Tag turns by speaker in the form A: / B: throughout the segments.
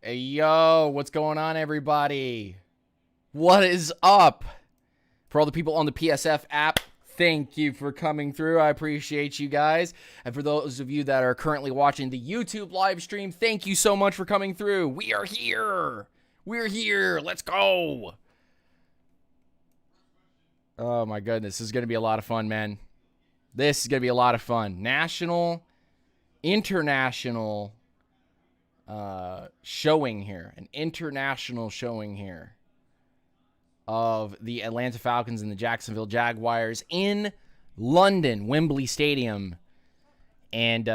A: Hey, yo, what's going on, everybody? What is up? For all the people on the PSF app, thank you for coming through. I appreciate you guys. And for those of you that are currently watching the YouTube live stream, thank you so much for coming through. We are here. We're here. Let's go. Oh, my goodness. This is going to be a lot of fun, man. This is going to be a lot of fun. National, international showing here, an international showing here of the Atlanta Falcons and the Jacksonville Jaguars in London, Wembley Stadium. And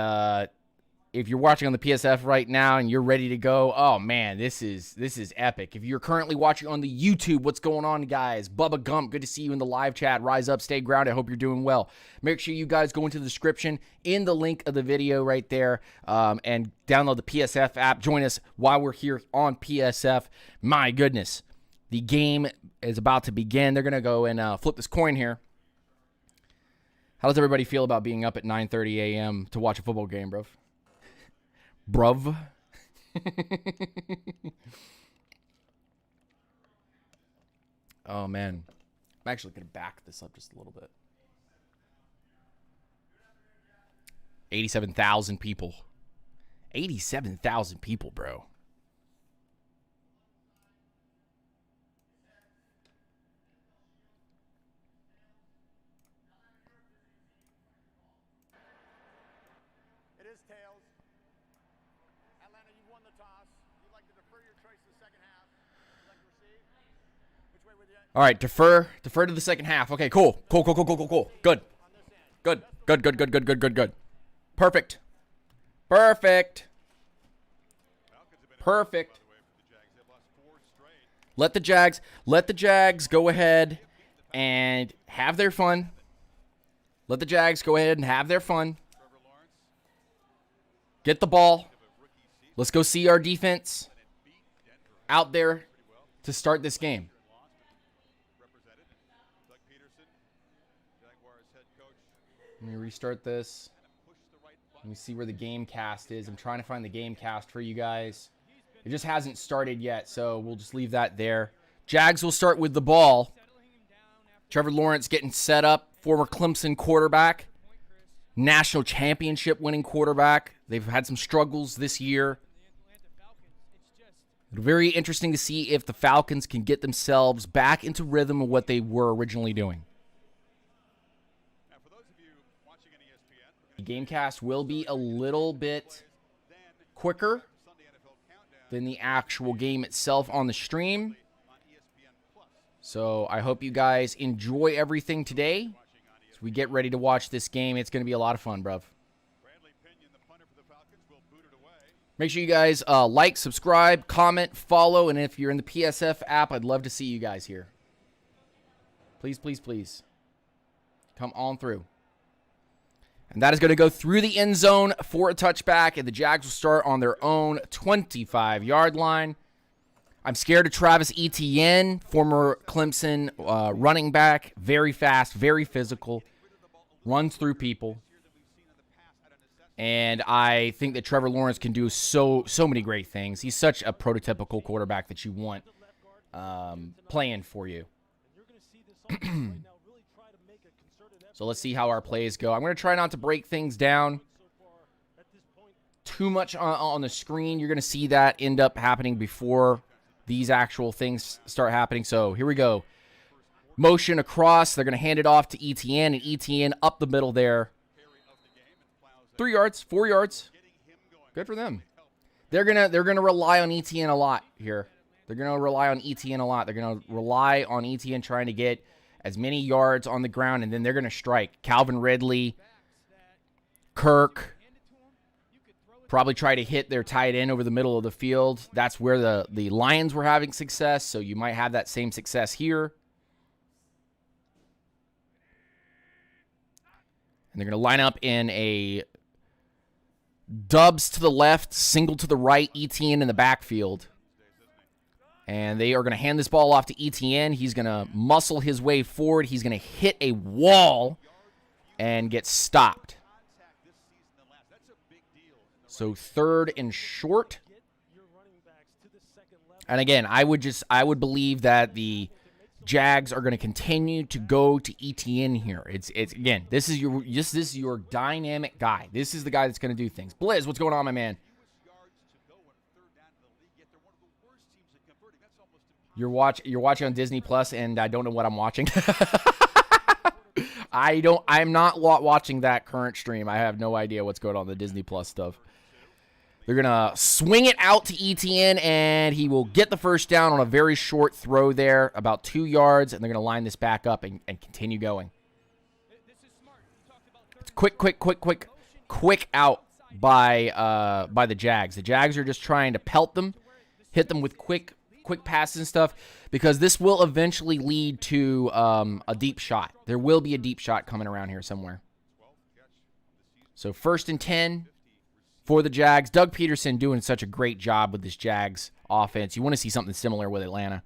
A: if you're watching on the PSF right now and you're ready to go, oh man, this is epic. If you're currently watching on the YouTube, what's going on, guys? Bubba Gump, good to see you in the live chat. Rise up, stay grounded. I hope you're doing well. Make sure you guys go into the description in the link of the video right there and download the PSF app. Join us while we're here on PSF. My goodness, the game is about to begin. They're going to go and flip this coin here. How does everybody feel about being up at 9:30 a.m. to watch a football game, bro? Bruv. Oh, man. I'm actually going to back this up just a little bit. 87,000 people. 87,000 people, bro. All right, defer to the second half. Okay, cool. Good. Perfect. Let the Jags go ahead and have their fun. Get the ball. Let's go see our defense out there to start this game. Let me restart this. Let me see where the game cast is. I'm trying to find the game cast for you guys. It just hasn't started yet, so we'll just leave that there. Jags will start with the ball. Trevor Lawrence getting set up. Former Clemson quarterback. National championship winning quarterback. They've had some struggles this year. Very interesting to see if the Falcons can get themselves back into rhythm of what they were originally doing. The Gamecast will be a little bit quicker than the actual game itself on the stream. So I hope you guys enjoy everything today. As we get ready to watch this game, it's going to be a lot of fun, bruv. Make sure you guys like, subscribe, comment, follow, and if you're in the PSF app, I'd love to see you guys here. Please, please, please. Come on through. And that is going to go through the end zone for a touchback, and the Jags will start on their own 25-yard line. I'm scared of Travis Etienne, former Clemson running back. Very fast, very physical, runs through people. And I think that Trevor Lawrence can do so many great things. He's such a prototypical quarterback that you want playing for you. So let's see how our plays go. I'm going to try not to break things down too much on the screen. You're going to see that end up happening before these actual things start happening. So here we go. Motion across. They're going to hand it off to Etienne, and Etienne up the middle there. 3 yards, 4 yards. Good for them. They're gonna rely on Etienne a lot here. They're going to rely on Etienne trying to get as many yards on the ground, and then they're going to strike. Calvin Ridley, Kirk, probably try to hit their tight end over the middle of the field. That's where the Lions were having success, so you might have that same success here. And they're going to line up in a dubs to the left, single to the right, Etienne in the backfield. And they are going to hand this ball off to Etienne. He's going to muscle his way forward. He's going to hit a wall and get stopped. So 3rd and short. And again, I would believe that the Jags are going to continue to go to ETN here. It's again, this is your dynamic guy. This is the guy that's going to do things. Blizz, what's going on, my man? You're watching on Disney Plus, and I don't know what I'm watching. I'm not watching that current stream. I have no idea what's going on the Disney Plus stuff. They're going to swing it out to ETN, and he will get the first down on a very short throw there, about 2 yards, and they're going to line this back up and continue going. It's quick out by the Jags. The Jags are just trying to pelt them, hit them with quick passes and stuff, because this will eventually lead to a deep shot. There will be a deep shot coming around here somewhere. So 1st and 10 for the Jags. Doug Peterson doing such a great job with this Jags offense. You want to see something similar with Atlanta.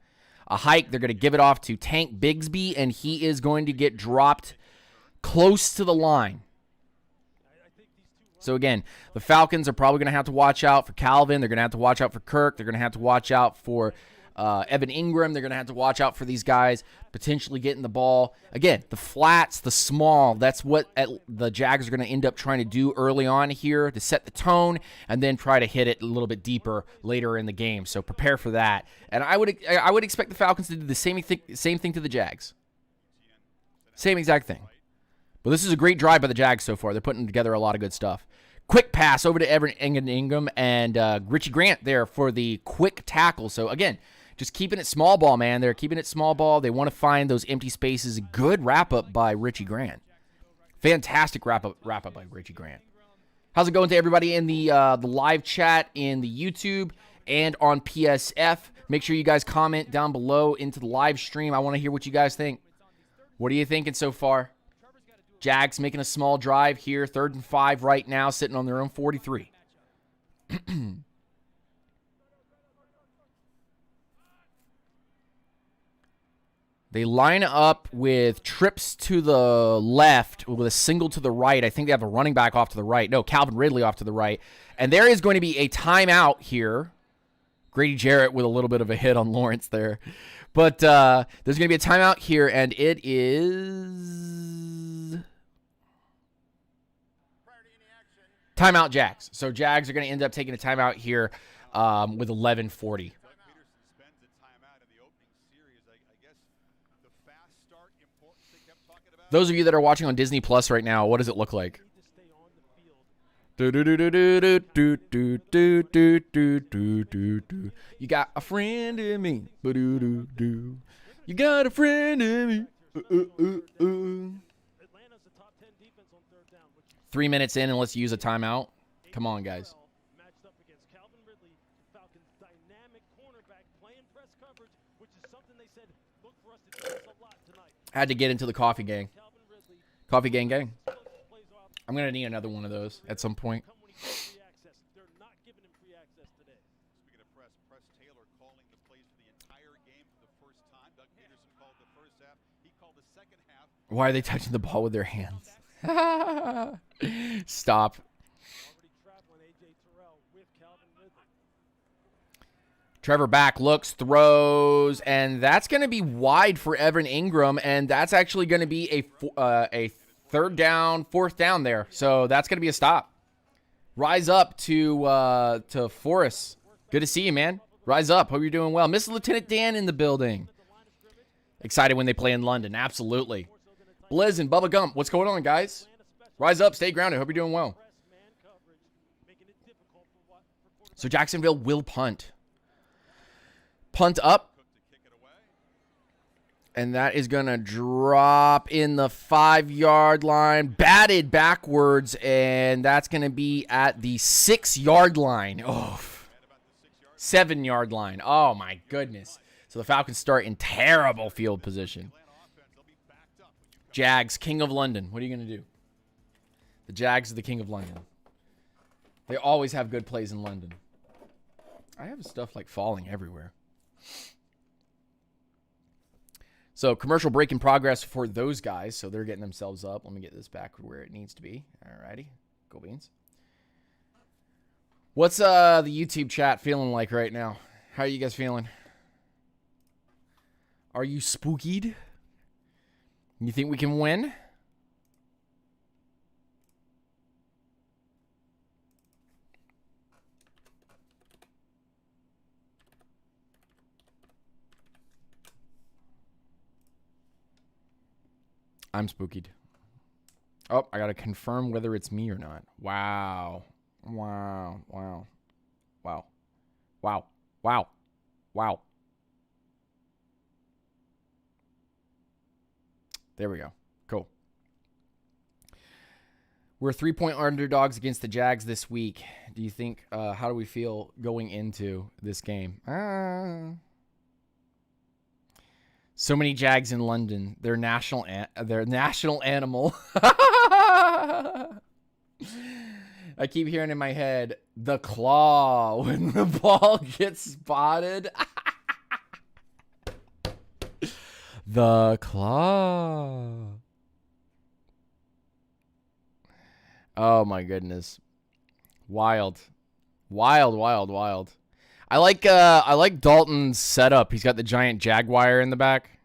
A: A hike. They're going to give it off to Tank Bigsby, and he is going to get dropped close to the line. So, again, the Falcons are probably going to have to watch out for Calvin. They're going to have to watch out for Kirk. They're going to have to watch out for Evan Ingram. They're going to have to watch out for these guys potentially getting the ball. Again, the flats, the small, that's what the Jags are going to end up trying to do early on here to set the tone and then try to hit it a little bit deeper later in the game. So prepare for that. And I would expect the Falcons to do the same thing to the Jags. Same exact thing. But this is a great drive by the Jags so far. They're putting together a lot of good stuff. Quick pass over to Evan Ingram and Richie Grant there for the quick tackle. So, again, just keeping it small ball, man. They're keeping it small ball. They want to find those empty spaces. Good wrap-up by Richie Grant. Fantastic wrap-up by Richie Grant. How's it going to everybody in the live chat in the YouTube and on PSF? Make sure you guys comment down below into the live stream. I want to hear what you guys think. What are you thinking so far? Jags making a small drive here. 3rd and 5 right now, sitting on their own 43. They line up with trips to the left with a single to the right. I think they have a running back off to the right. No, Calvin Ridley off to the right. And there is going to be a timeout here. Grady Jarrett with a little bit of a hit on Lawrence there. But there's going to be a timeout here, and it is timeout Jags. So Jags are going to end up taking a timeout here with 11:40. Those of you that are watching on Disney Plus right now, what does it look like? You got a friend in me. You got a friend in me. 3 minutes in and let's use a timeout. Come on, guys. Had to get into the coffee gang. Coffee gang. I'm going to need another one of those at some point. Why are they touching the ball with their hands? Stop. Trevor back, looks, throws, and that's going to be wide for Evan Ingram, and that's actually going to be a 3rd down, 4th down there. So that's going to be a stop. Rise up to Forrest. Good to see you, man. Rise up. Hope you're doing well. Miss Lieutenant Dan in the building. Excited when they play in London. Absolutely. Blizz and Bubba Gump. What's going on, guys? Rise up. Stay grounded. Hope you're doing well. So Jacksonville will punt. Punt up. And that is going to drop in the 5-yard line. Batted backwards, and that's going to be at the 6-yard line. Oh, 7-yard line. Oh, my goodness. So the Falcons start in terrible field position. Jags, King of London. What are you going to do? The Jags are the King of London. They always have good plays in London. I have stuff like falling everywhere. So commercial break in progress for those guys. So they're getting themselves up. Let me get this back where it needs to be. All righty. Go Beans. What's the YouTube chat feeling like right now? How are you guys feeling? Are you spookied? You think we can win? I'm spookied. Oh, I gotta confirm whether it's me or not. Wow. Wow. Wow. Wow. Wow. Wow. Wow. There we go. Cool. We're 3-point underdogs against the Jags this week. Do you think, how do we feel going into this game? So many Jags in London. They're national animal. I keep hearing in my head, the claw when the ball gets spotted. The claw. Oh my goodness. Wild. Wild, wild, wild. I like Dalton's setup. He's got the giant Jaguar in the back.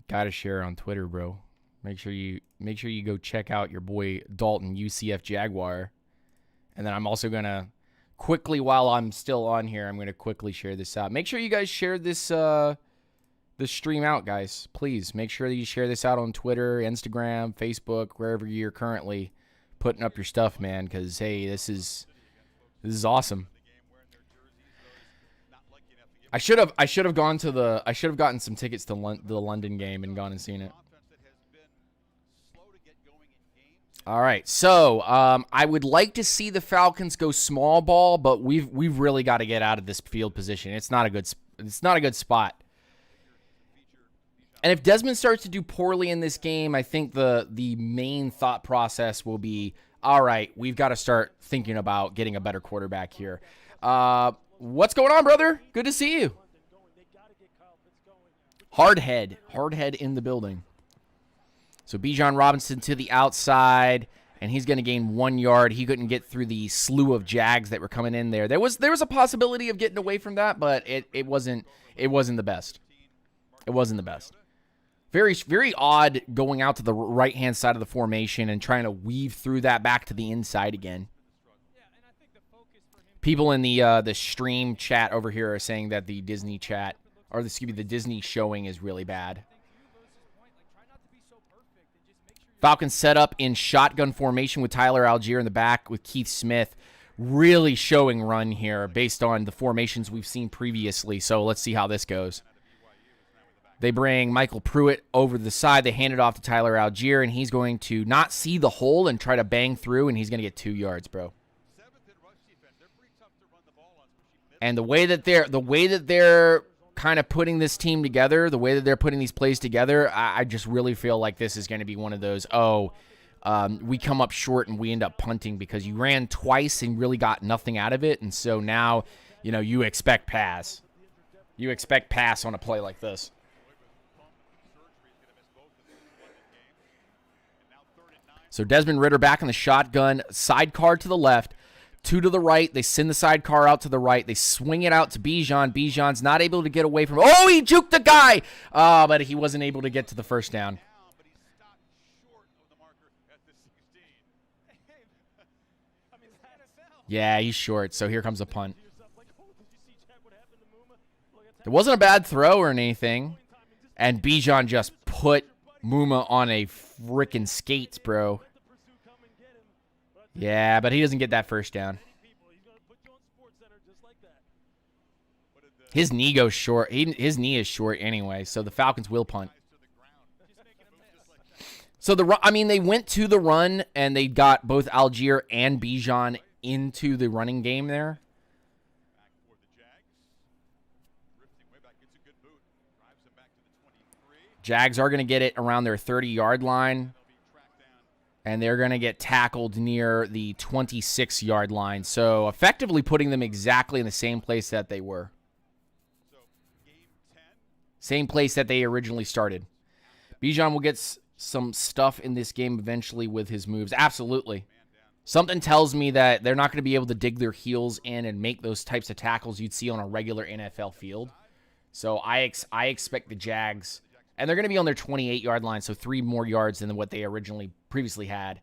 A: Gotta share on Twitter, bro. Make sure you go check out your boy Dalton UCF Jaguar. And then I'm also gonna quickly, while I'm still on here, I'm gonna quickly share this out. Make sure you guys share this this stream out, guys. Please make sure that you share this out on Twitter, Instagram, Facebook, wherever you're currently putting up your stuff, man. Because hey, this is awesome. I should have gotten some tickets to the London game and gone and seen it. All right, so I would like to see the Falcons go small ball, but we've really got to get out of this field position. It's not a good spot. And if Desmond starts to do poorly in this game, I think the main thought process will be, all right, we've got to start thinking about getting a better quarterback here. What's going on, brother? Good to see you. Hardhead in the building. So Bijan Robinson to the outside, and he's going to gain 1 yard. He couldn't get through the slew of Jags that were coming in there. There was a possibility of getting away from that, but it wasn't the best. It wasn't the best. Very, very odd going out to the right-hand side of the formation and trying to weave through that back to the inside again. People in the stream chat over here are saying that the Disney chat, or excuse me, the Disney showing is really bad. Falcons set up in shotgun formation with Tyler Algier in the back with Keith Smith. Really showing run here based on the formations we've seen previously. So let's see how this goes. They bring Michael Pruitt over to the side. They hand it off to Tyler Algier, and he's going to not see the hole and try to bang through, and he's going to get 2 yards, bro. And the way that they're kind of putting this team together, the way that they're putting these plays together, I just really feel like this is going to be one of those, we come up short and we end up punting because you ran twice and really got nothing out of it. And so now, you expect pass. You expect pass on a play like this. So Desmond Ridder back in the shotgun, sidecar to the left. 2 to the right. They send the sidecar out to the right. They swing it out to Bijan. Bijan's not able to get away from it. Oh, he juked the guy! But he wasn't able to get to the first down. Yeah, he's short, so here comes a punt. It wasn't a bad throw or anything. And Bijan just put Muma on a freaking skates, bro. Yeah, but he doesn't get that first down. His knee goes short. His knee is short anyway, so the Falcons will punt. So they went to the run and they got both Algier and Bijan into the running game there. Jags are going to get it around their 30-yard line. And they're going to get tackled near the 26-yard line. So effectively putting them exactly in the same place that they were. Same place that they originally started. Bijan will get some stuff in this game eventually with his moves. Absolutely. Something tells me that they're not going to be able to dig their heels in and make those types of tackles you'd see on a regular NFL field. So I expect the Jags, and they're going to be on their 28-yard line, so 3 more yards than what they previously had.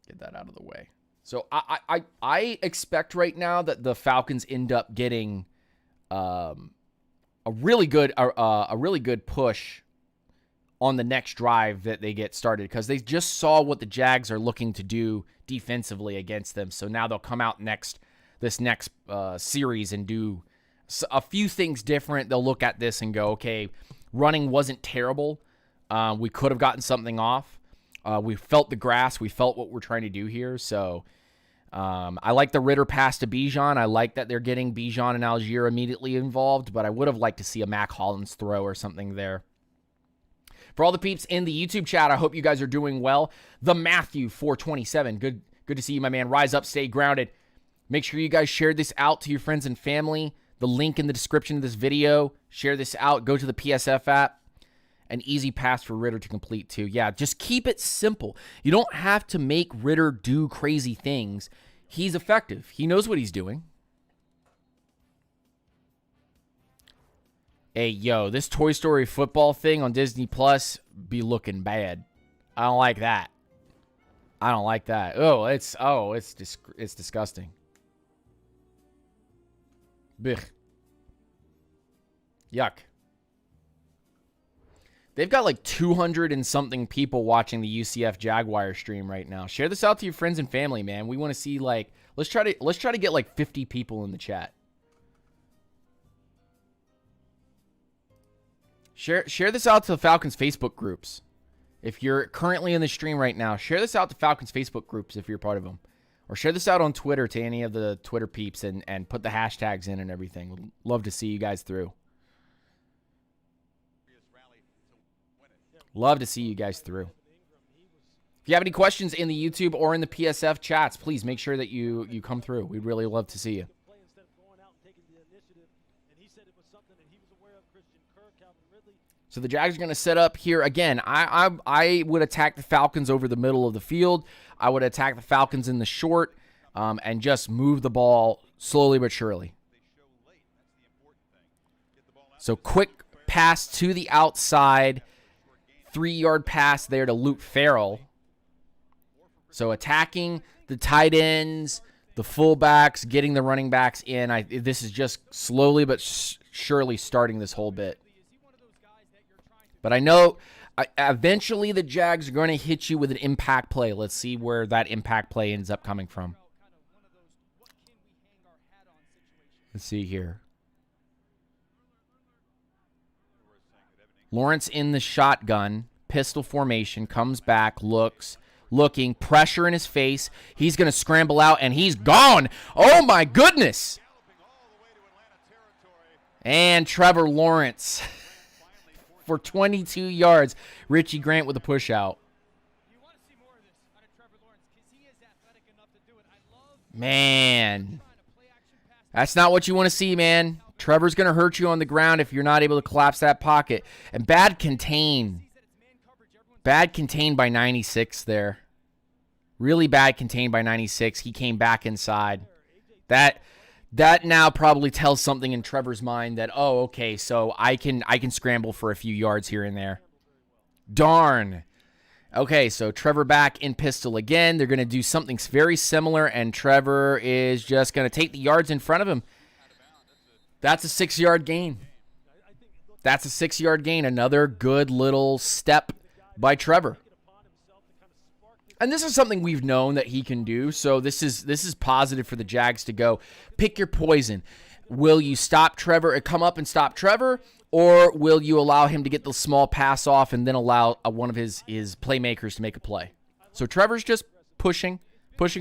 A: Get that out of the way. So I expect right now that the Falcons end up getting a really good push on the next drive that they get started, because they just saw what the Jags are looking to do defensively against them. So now they'll come out this next series and do a few things different. They'll look at this and go, okay, running wasn't terrible. We could have gotten something off. We felt the grass. We felt what we're trying to do here. So I like the Ritter pass to Bijan. I like that they're getting Bijan and Algier immediately involved, but I would have liked to see a Mac Hollins throw or something there. For all the peeps in the YouTube chat, I hope you guys are doing well. The Matthew 427. Good to see you, my man. Rise up, stay grounded. Make sure you guys share this out to your friends and family. The link in the description of this video. Share this out. Go to the PSF app. An easy pass for Ritter to complete too. Yeah, just keep it simple. You don't have to make Ritter do crazy things. He's effective. He knows what he's doing. Hey, yo, this Toy Story football thing on Disney Plus be looking bad. I don't like that. I don't like that. It's disgusting. Blech. Yuck. They've got like 200 and something people watching the UCF Jaguar stream right now. Share this out to your friends and family, man. We want to see, like, let's try to get like 50 people in the chat. Share this out to the Falcons Facebook groups. If you're currently in the stream right now, share this out to Falcons Facebook groups if you're part of them. Or share this out on Twitter to any of the Twitter peeps and put the hashtags in and everything. We'd love to see you guys through. Love to see you guys through. If you have any questions in the YouTube or in the PSF chats, please make sure that you come through. We'd really love to see you. So the Jags are going to set up here again. I would attack the Falcons over the middle of the field. I would attack the Falcons in the short and just move the ball slowly but surely. So quick pass to the outside. 3-yard pass there to Luke Farrell. So attacking the tight ends, the fullbacks, getting the running backs in. This is just slowly but surely starting this whole bit. But I know eventually the Jags are going to hit you with an impact play. Let's see where that impact play ends up coming from. Let's see here. Lawrence in the shotgun, pistol formation, comes back, looking, pressure in his face. He's going to scramble out, and he's gone. Oh, my goodness. And Trevor Lawrence for 22 yards. Richie Grant with a push out. Man, that's not what you want to see, man. Trevor's going to hurt you on the ground if you're not able to collapse that pocket. And bad contain. Bad contained by 96 there. Really bad contained by 96. He came back inside. That now probably tells something in Trevor's mind that, oh, okay, so I can scramble for a few yards here and there. Darn. Okay, so Trevor back in pistol again. They're going to do something very similar, and Trevor is just going to take the yards in front of him. That's a 6-yard gain. That's a 6-yard gain. Another good little step by Trevor. And this is something we've known that he can do, so this is positive for the Jags to go. Pick your poison. Will you stop Trevor, come up and stop Trevor, or will you allow him to get the small pass off and then allow one of his playmakers to make a play? So Trevor's just pushing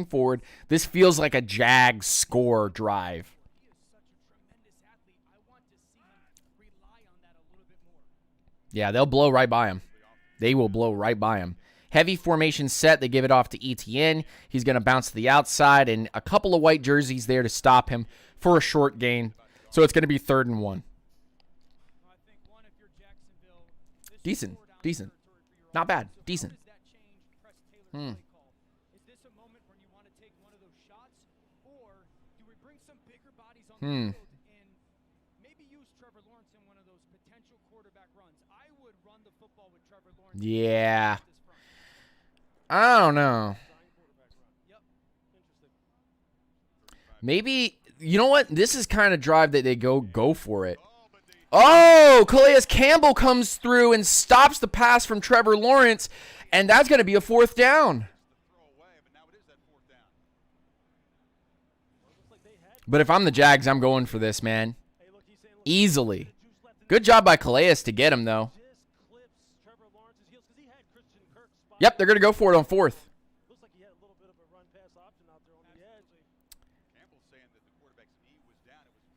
A: forward. This feels like a Jags score drive. Yeah, they'll blow right by him. They will blow right by him. Heavy formation set. They give it off to Etienne. He's going to bounce to the outside, and a couple of white jerseys there to stop him for a short gain. So it's going to be 3rd and 1. Decent. Not bad. Decent.
B: Is this a moment when you want to take one of those shots, or do we bring some bigger bodies on the field and maybe use Trevor Lawrence in one of those potential quarterback runs? I would run the football with Trevor Lawrence.
A: Yeah. I don't know. Maybe, you know what? This is kind of drive that they go for it. Oh, Calais Campbell comes through and stops the pass from Trevor Lawrence, and that's going to be a 4th down. But if I'm the Jags, I'm going for this, man. Easily. Good job by Calais to get him, though. Yep, they're going to go for it on 4th.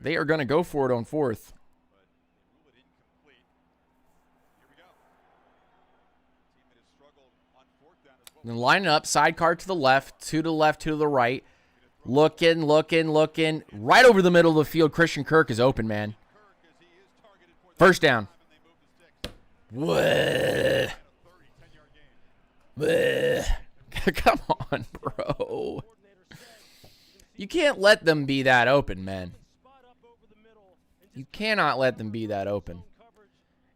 A: They are going to go for it on 4th. Then line it up, sidecar to the left, 2 to the left, 2 to the right. Looking. Right over the middle of the field, Christian Kirk is open, man. 1st down. Bleh. Bleh. Come on, bro. You can't let them be that open, man. You cannot let them be that open.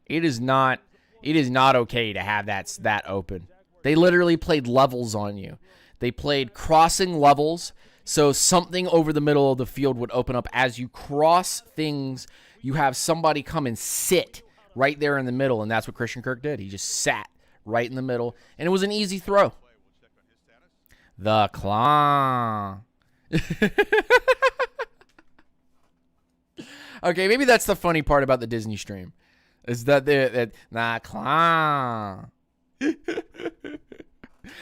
A: It is not okay to have that open. They literally played levels on you. They played crossing levels, so something over the middle of the field would open up. As you cross things, you have somebody come and sit right there in the middle, and that's what Christian Kirk did. He just sat right in the middle, and it was an easy throw. The claw. Okay, maybe that's the funny part about the Disney stream, is that the claw.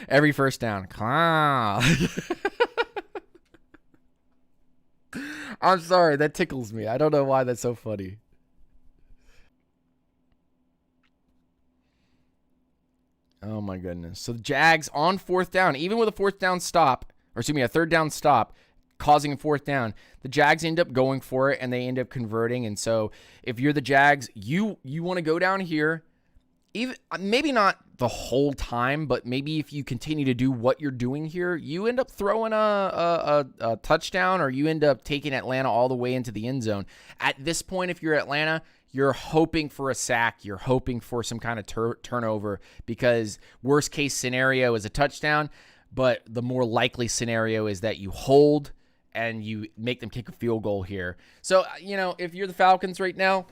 A: Every 1st down, claw. I'm sorry, that tickles me. I don't know why that's so funny. Oh my goodness. So the Jags on 4th down, even with a 4th down stop, or excuse me, a 3rd down stop, causing a 4th down, the Jags end up going for it, and they end up converting. And so if you're the Jags, you want to go down here, even maybe not the whole time, but maybe if you continue to do what you're doing here, you end up throwing a touchdown, or you end up taking Atlanta all the way into the end zone. At this point, if you're Atlanta, you're hoping for a sack. You're hoping for some kind of turnover, because worst case scenario is a touchdown, but the more likely scenario is that you hold and you make them kick a field goal here. So, you know, if you're the Falcons right now,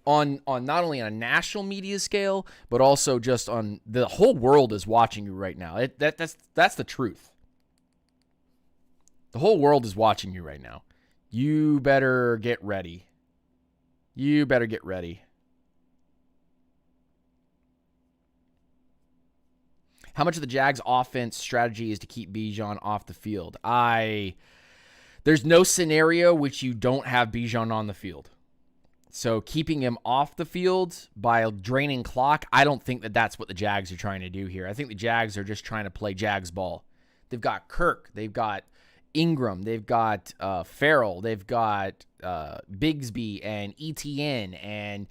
A: on not only on a national media scale, but also just on the whole world is watching you right now. That's the truth. The whole world is watching you right now. You better get ready. You better get ready. How much of the Jags offense strategy is to keep Bijan off the field? There's no scenario which you don't have Bijan on the field. So keeping him off the field by draining clock, I don't think that that's what the Jags are trying to do here. I think the Jags are just trying to play Jags ball. They've got Kirk. They've got Ingram. They've got Farrell. They've got Bigsby and ETN and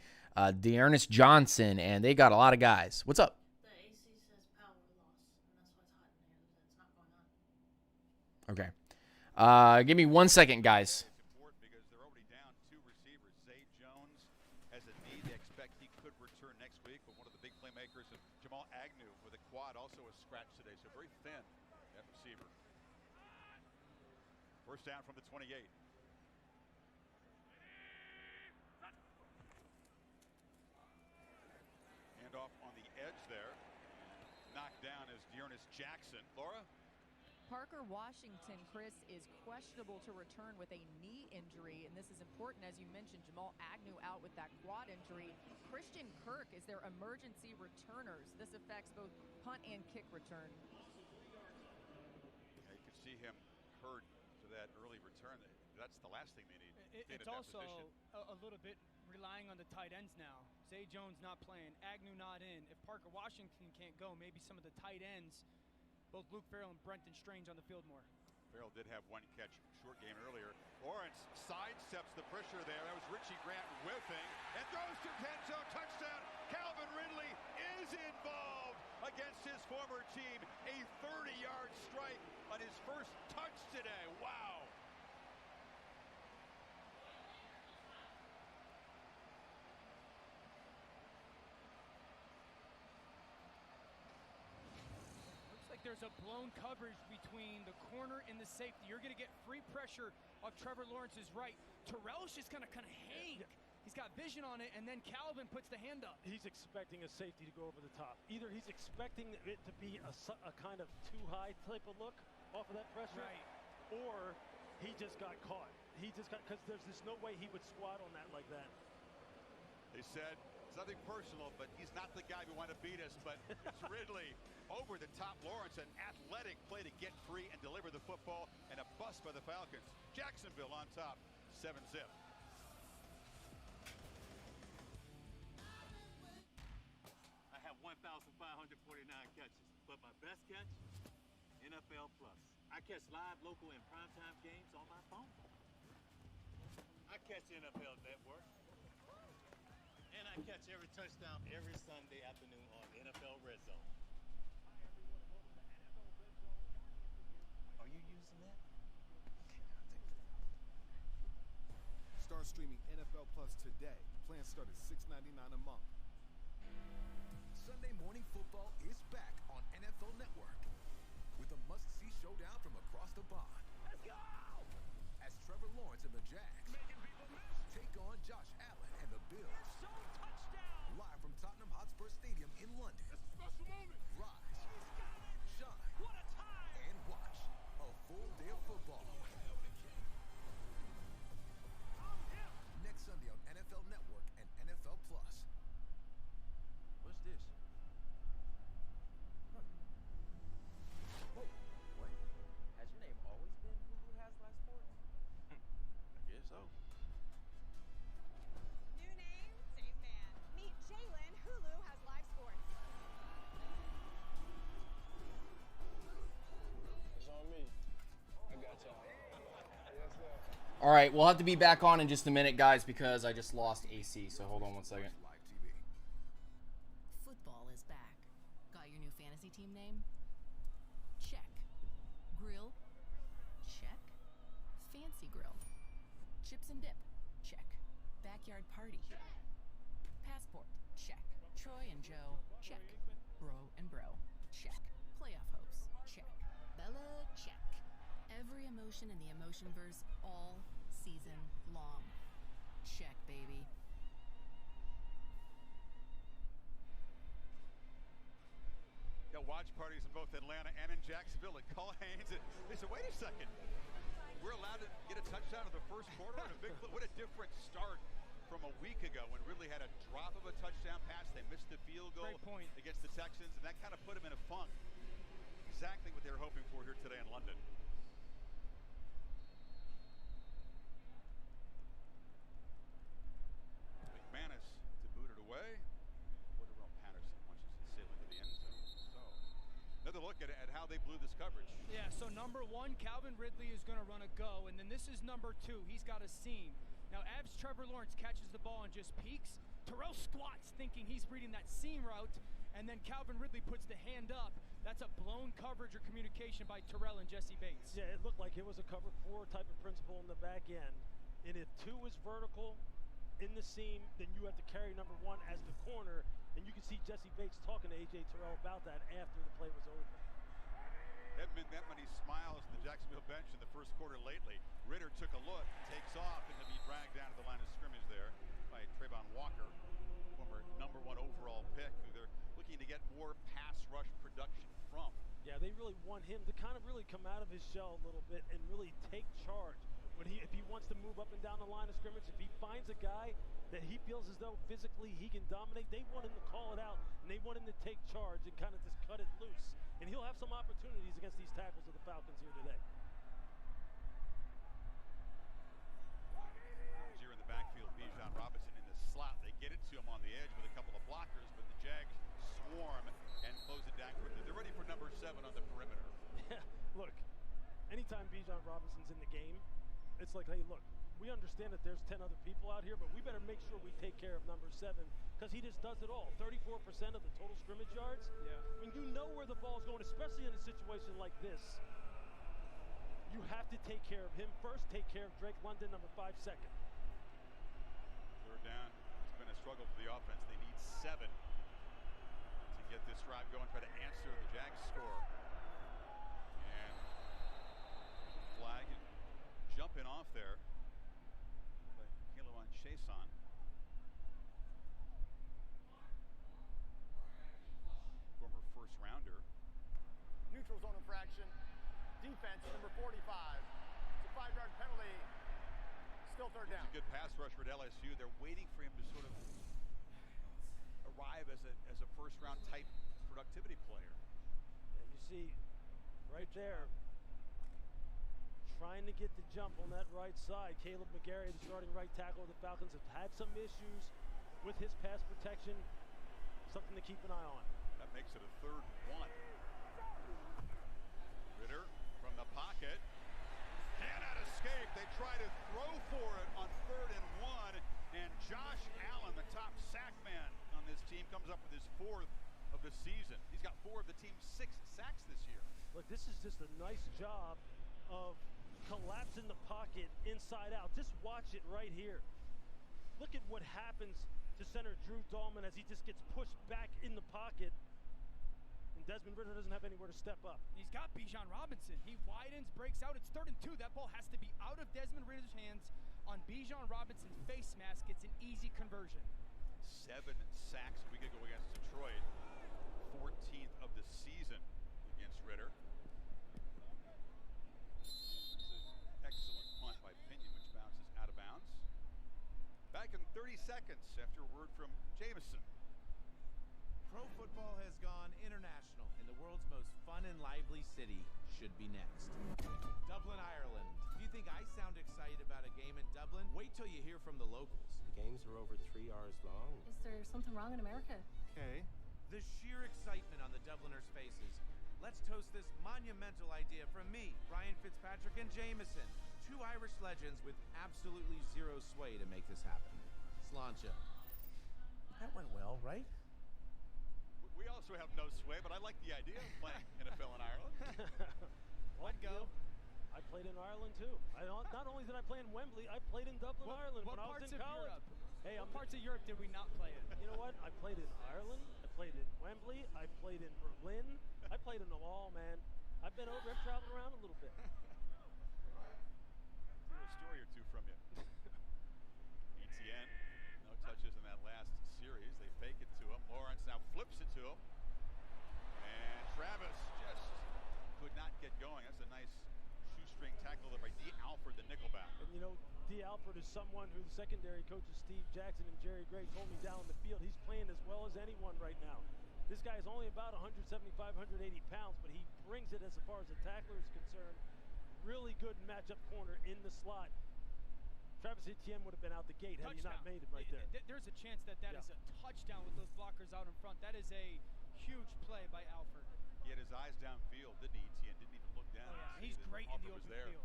A: Dearness Johnson, and they got a lot of guys. What's up?
C: The AC says power loss, and that's why it's hot in here. It's not going on.
A: Okay. Give me 1 second, guys.
D: Because they're already down 2 receivers. Zay Jones has a knee. They expect he could return next week. But one of the big playmakers is Jamal Agnew with a quad, also a scratch today. So very thin, that receiver. 1st down from the 28. Handoff on the edge there. Knocked down is Dearness Jackson. Laura?
E: Parker Washington, Chris, is questionable to return with a knee injury, and this is important, as you mentioned. Jamal Agnew out with that quad injury. Christian Kirk is their emergency returners. This affects both punt and kick return.
D: Yeah, you can see him hurt to that early return. That's the last thing they need.
B: It's also a little bit relying on the tight ends now. Zay Jones not playing, Agnew not in. If Parker Washington can't go, maybe some of the tight ends, both Luke Farrell and Brenton Strange, on the field more.
D: Farrell did have one catch short game earlier. Lawrence sidesteps the pressure there. That was Richie Grant whiffing and throws to Tenzo. Touchdown. Calvin Ridley is involved against his former team. A 30-yard strike on his first touch today. Wow.
B: There's a blown coverage between the corner and the safety. You're going to get free pressure of Trevor Lawrence's right. Terrell's just going to kind of hang. He's got vision on it, and then Calvin puts the hand up.
F: He's expecting a safety to go over the top. Either he's expecting it to be a kind of too high type of look off of that pressure,
B: Right.
F: or he just got caught. He just got, because there's just no way he would squat on that like that.
D: They said it's nothing personal, but he's not the guy who want to beat us. But it's Ridley over the top. Lawrence, an athletic play to get free and deliver the football, and a bust by the Falcons. Jacksonville on top, 7-zip.
G: I have 1,549 catches, but my best catch, NFL Plus. I catch live, local, and primetime games on my phone. I catch NFL Network. And I catch every touchdown every Sunday afternoon on NFL Red Zone. Are you using that?
H: Start streaming NFL Plus today. Plans start at $6.99 a month.
I: Sunday Morning Football is back on NFL Network with a must-see showdown from across the pond. Let's go! As Trevor Lawrence and the Jags take on Josh Allen and the Bills.
B: So touchdown!
I: Live from Tottenham Hotspur Stadium in London.
B: That's a special moment.
I: Rise, shine,
B: What a time!
I: and watch a full day of football. Next Sunday on NFL Network and NFL Plus.
H: What's this?
J: Whoa, what? Has your name always been Hulu Has Live Sports?
H: I guess so.
K: New name, same man. Meet Jalen. Hulu has live sports.
J: It's on me. I got y'all. Yes, sir.
A: All right, we'll have to be back on in just a minute, guys, because I just lost AC. So hold on one second.
I: Live TV.
L: Football is back. Got your new fantasy team name? Check. Grill? Check. Fancy grill. Chips and dip? Check. Backyard party? Passport? Check. Troy and Joe? Check. Bro and bro? Check. Playoff hopes? Check. Bella? Check. Every emotion in the Emotionverse all season long. Check, baby.
D: Got watch parties in both Atlanta and in Jacksonville. And Cole Haynes, they said, wait a second. We're allowed to get a touchdown in the first quarter and a big what a different start from a week ago when Ridley had a drop of a touchdown pass. They missed the field goal
B: Great point.
D: against the Texans, and that kind of put them in a funk. Exactly what they were hoping for here today in London. McManus to boot it away. Cordarrelle Patterson watches it sail into the end zone. So another look at how they blew this coverage.
B: Yeah, so number one, Calvin Ridley is going to run a go, and then this is number two. He's got a seam. Now, as Trevor Lawrence catches the ball and just peeks, Terrell squats thinking he's reading that seam route, and then Calvin Ridley puts the hand up. That's a blown coverage or communication by Terrell and Jesse Bates.
F: Yeah, it looked like it was a cover 4 type of principle in the back end. And if 2 is vertical in the seam, then you have to carry number 1 as the corner. And you can see Jesse Bates talking to A.J. Terrell about that after the play was over.
D: Haven't been that many smiles at the Jacksonville bench in the first quarter lately. Ritter took a look, takes off, and he'll be dragged down to the line of scrimmage there by Trayvon Walker, former number 1 overall pick, who they're looking to get more pass rush production from.
F: Yeah, they really want him to kind of really come out of his shell a little bit and really take charge. If he wants to move up and down the line of scrimmage, if he finds a guy that he feels as though physically he can dominate, they want him to call it out, and they want him to take charge and kind of just cut it loose. And he'll have some opportunities against these tackles of the Falcons here today.
D: Here in the backfield, Bijan Robinson in the slot. They get it to him on the edge with a couple of blockers, but the Jags swarm and close it down quickly. They're ready for number 7 on the perimeter.
F: Yeah, look, any anytime Bijan Robinson's in the game, it's like, hey, look, we understand that there's 10 other people out here, but we better make sure we take care of number 7 because he just does it all. 34% of the total scrimmage yards.
B: Yeah.
F: I mean, you know where the ball's going, especially in a situation like this. You have to take care of him first, take care of Drake London, number 5, second.
D: Third down. It's been a struggle for the offense. They need 7 to get this drive going, try to answer the Jags score. And flag and jumping off there by Kailan Chason. Former first rounder.
M: Neutral zone infraction. Defense, number 45. It's a 5-yard penalty. Still third down.
D: It's a good pass rush for LSU. They're waiting for him to sort of arrive as a first-round type productivity player.
F: And you see right there, trying to get the jump on that right side. Caleb McGarry, the starting right tackle of the Falcons, have had some issues with his pass protection. Something to keep an eye on.
D: That makes it a 3rd and 1. Ritter from the pocket. Cannot escape. They try to throw for it on 3rd and 1. And Josh Allen, the top sack man on this team, comes up with his 4th of the season. He's got 4 of the team's 6 sacks this year.
F: Look, this is just a nice job of collapsing the pocket inside out. Just watch it right here. Look at what happens to center Drew Dahlman as he just gets pushed back in the pocket. And Desmond Ritter doesn't have anywhere to step up.
B: He's got Bijan Robinson. He widens, breaks out. It's 3rd and 2. That ball has to be out of Desmond Ritter's hands on Bijan Robinson's face mask. It's an easy conversion.
D: 7 sacks a week ago against Detroit. 14th of the season against Ritter. That's an excellent punt by Pinion, which bounces out of bounds. Back in 30 seconds after a word from Jameson.
N: Pro football has gone international, and the world's most fun and lively city should be next. Dublin, Ireland. If you think I sound excited about a game in Dublin, wait till you hear from the locals.
O: The games are over 3 hours long.
L: Is there something wrong in America?
N: Okay. The sheer excitement on the Dubliners' faces. Let's toast this monumental idea from me, Ryan Fitzpatrick, and Jameson. 2 Irish legends with absolutely zero sway to make this happen. Sláinte.
O: That went well, right?
D: We also have no sway, but I like the idea of playing NFL in Ireland.
F: I'd go. I played in Ireland too. Not only did I play in Wembley, I played in Dublin, Ireland when I was in college. Hey,
B: what parts of Europe did we not play in?
F: You know what? I played in Ireland. I played in Wembley. I played in Berlin. I played in them all, man. I've traveled around a little bit.
D: Hear a story or 2 from you. ETN, no touches in that last series. They fake it to him. Lawrence now flips it to him. And Travis just could not get going. That's a nice shoestring tackle there by D. Alford, the nickelback.
F: And you know, D. Alford is someone who the secondary coaches Steve Jackson and Jerry Gray told me down in the field. He's playing as well as anyone right now. This guy is only about 175, 180 pounds, but he brings it as far as the tackler is concerned. Really good matchup corner in the slot. Travis Etienne would have been out the gate had he not made it right there.
B: There's a chance that is a touchdown with those blockers out in front. That is a huge play by Alford.
D: He had his eyes downfield, didn't he, Etienne? Didn't even look down.
B: Oh, yeah. He's great in the open field.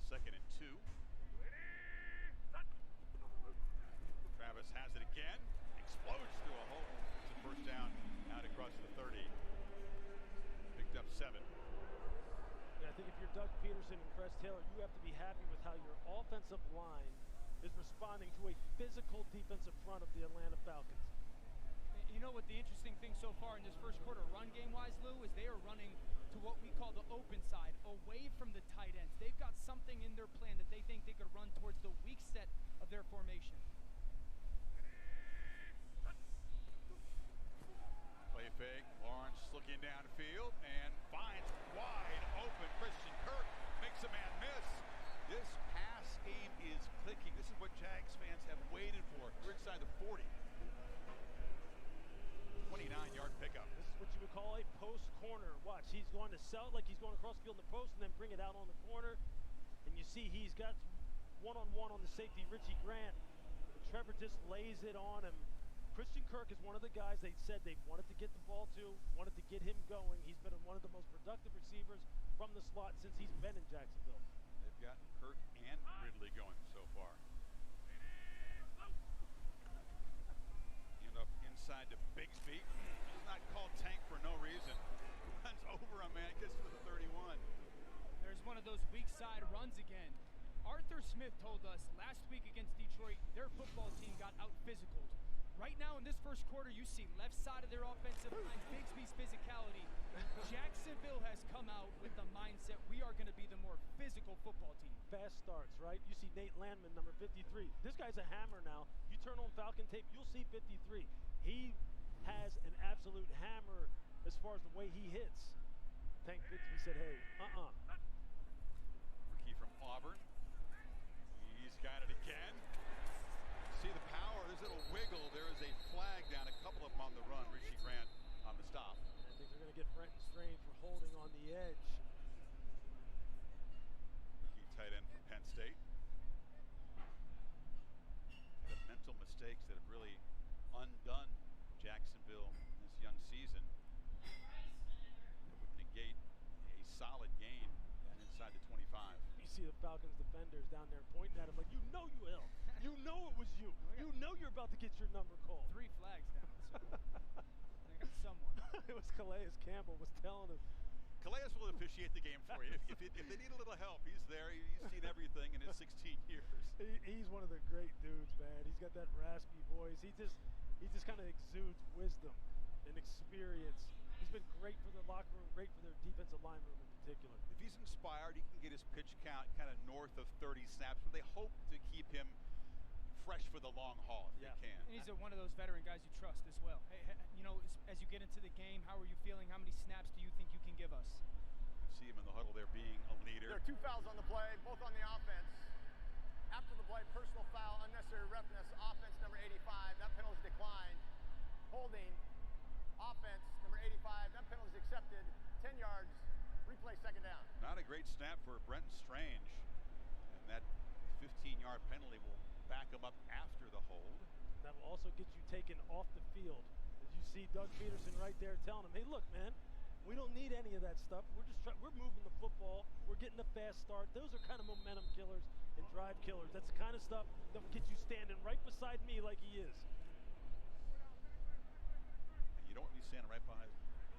D: 2nd and 2. Travis has it again. Explodes through a hole. It's a first down out across the 30. Picked up 7.
F: Yeah, I think if you're Doug Peterson and Press Taylor, you have to be happy with how your offensive line is responding to a physical defensive front of the Atlanta Falcons.
B: You know what the interesting thing so far in this first quarter, run game-wise, Lou, is they are running to what we call the open side, away from the tight ends. They've got something in their plan that they think they could run towards the weak set of their formation.
D: Play fake. Lawrence looking downfield and finds wide open Christian Kirk. Makes a man miss. This pass game is clicking. This is what Jags fans have waited for. We're inside the 40. 29-yard pickup.
F: This is what you would call a post corner. Watch, he's going to sell it like he's going across the field in the post and then bring it out on the corner. And you see he's got one-on-one on the safety, Richie Grant. But Trevor just lays it on him. Christian Kirk is one of the guys they said they wanted to get the ball to, wanted to get him going. He's been one of the most productive receivers from the slot since he's been in Jacksonville.
D: They've gotten Kirk and Ridley going so far. End up inside to Bigsby. He's not called tank for no reason. Runs over a man, gets to the 31.
B: There's one of those weak side runs again. Arthur Smith told us last week against Detroit, their football team got out physical. Right now in this first quarter, you see left side of their offensive line, Bigsby's physicality. Jacksonville has come out with the mindset we are going to be the more physical football team.
F: Fast starts, right? You see Nate Landman, number 53. This guy's a hammer now. You turn on Falcon tape, you'll see 53. He has an absolute hammer as far as the way he hits. Tank Bigsby said, hey,
D: Ricky from Auburn. He's got it again. See the power, there's a little wiggle. There is a flag down, a couple of them on the run. Richie Grant on the stop.
F: I think they're going to get Brenton Strange for holding on the edge.
D: Key tight end from Penn State. The mental mistakes that have really undone Jacksonville this young season. That would negate a solid gain down inside the 25.
F: You see the Falcons defenders down there pointing at him like, you know you will. You know it was you. You know you're about to get your number called.
B: 3 flags down, so I got someone.
F: It was Calais Campbell was telling him.
D: Calais will officiate the game for you. If they need a little help, he's there. He's seen everything in his 16 years.
F: He's one of the great dudes, man. He's got that raspy voice. He just kind of exudes wisdom and experience. He's been great for their locker room, great for their defensive line room in particular.
D: If he's inspired, he can get his pitch count kind of north of 30 snaps, but they hope to keep him fresh for the long haul if they can.
B: And he's one of those veteran guys you trust as well. Hey, you know, as you get into the game, how are you feeling? How many snaps do you think you can give us?
D: See him in the huddle there being a leader.
M: There are 2 fouls on the play, both on the offense. After the play, personal foul, unnecessary roughness, offense number 85, that penalty is declined. Holding, offense number 85, that penalty is accepted. 10 yards, replay second down.
D: Not a great snap for Brenton Strange. And that 15-yard penalty will back him up after the hold.
F: That will also get you taken off the field. As you see Doug Peterson right there telling him, hey, look, man, we don't need any of that stuff. We're moving the football. We're getting a fast start. Those are kind of momentum killers and drive killers. That's the kind of stuff that will get you standing right beside me like he is.
D: And you don't want to be standing right behind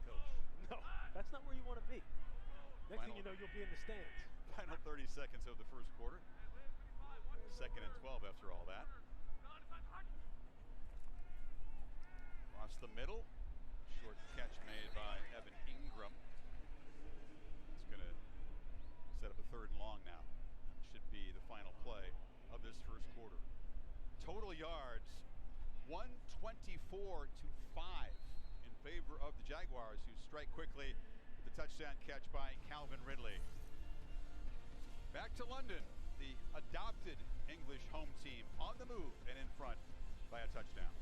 D: coach.
F: No, that's not where you want to be. Next thing you know, you'll be in the stands.
D: Final 30 seconds of the first quarter. 2nd and 12 after all that. Across the middle. Short catch made by Evan Ingram. It's going to set up a 3rd and long now. Should be the final play of this first quarter. Total yards 124 to 5 in favor of the Jaguars, who strike quickly with the touchdown catch by Calvin Ridley. Back to London, the adopted English home team on the move and in front by a touchdown.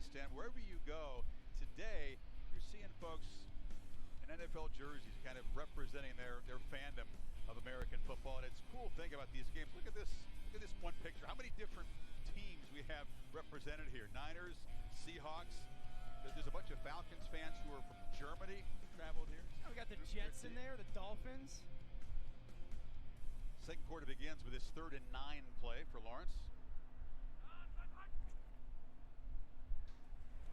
D: stand, wherever you go today, you're seeing folks in NFL jerseys kind of representing their fandom of American football. And it's a cool thing about these games. Look at this one picture. How many different teams we have represented here? Niners, Seahawks. There's a bunch of Falcons fans who are from Germany who traveled here.
B: We got the Jets in there, the Dolphins.
D: Second quarter begins with this 3rd and 9 play for Lawrence.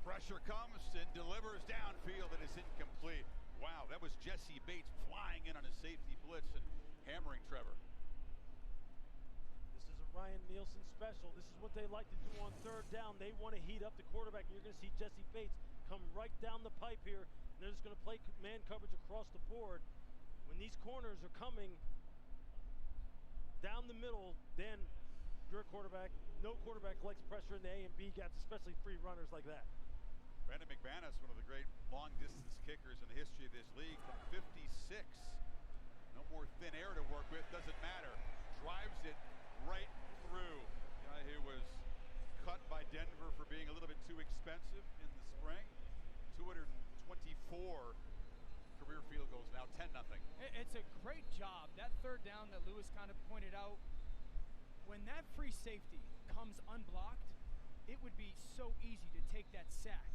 D: Pressure comes and delivers downfield and is incomplete. Wow, that was Jesse Bates flying in on a safety blitz and hammering Trevor.
F: This is a Ryan Nielsen special. This is what they like to do on 3rd down. They want to heat up the quarterback. You're going to see Jesse Bates come right down the pipe here. And they're just going to play man coverage across the board. When these corners are coming down the middle, then your quarterback, no quarterback likes pressure in the A and B gaps, especially free runners like that.
D: Brandon McManus, one of the great long-distance kickers in the history of this league, from 56. No more thin air to work with, doesn't matter. Drives it right through. Guy who was cut by Denver for being a little bit too expensive in the spring. 224 career field goals now, 10-0.
B: It's a great job. That 3rd down that Lewis kind of pointed out, when that free safety comes unblocked, it would be so easy to take that sack.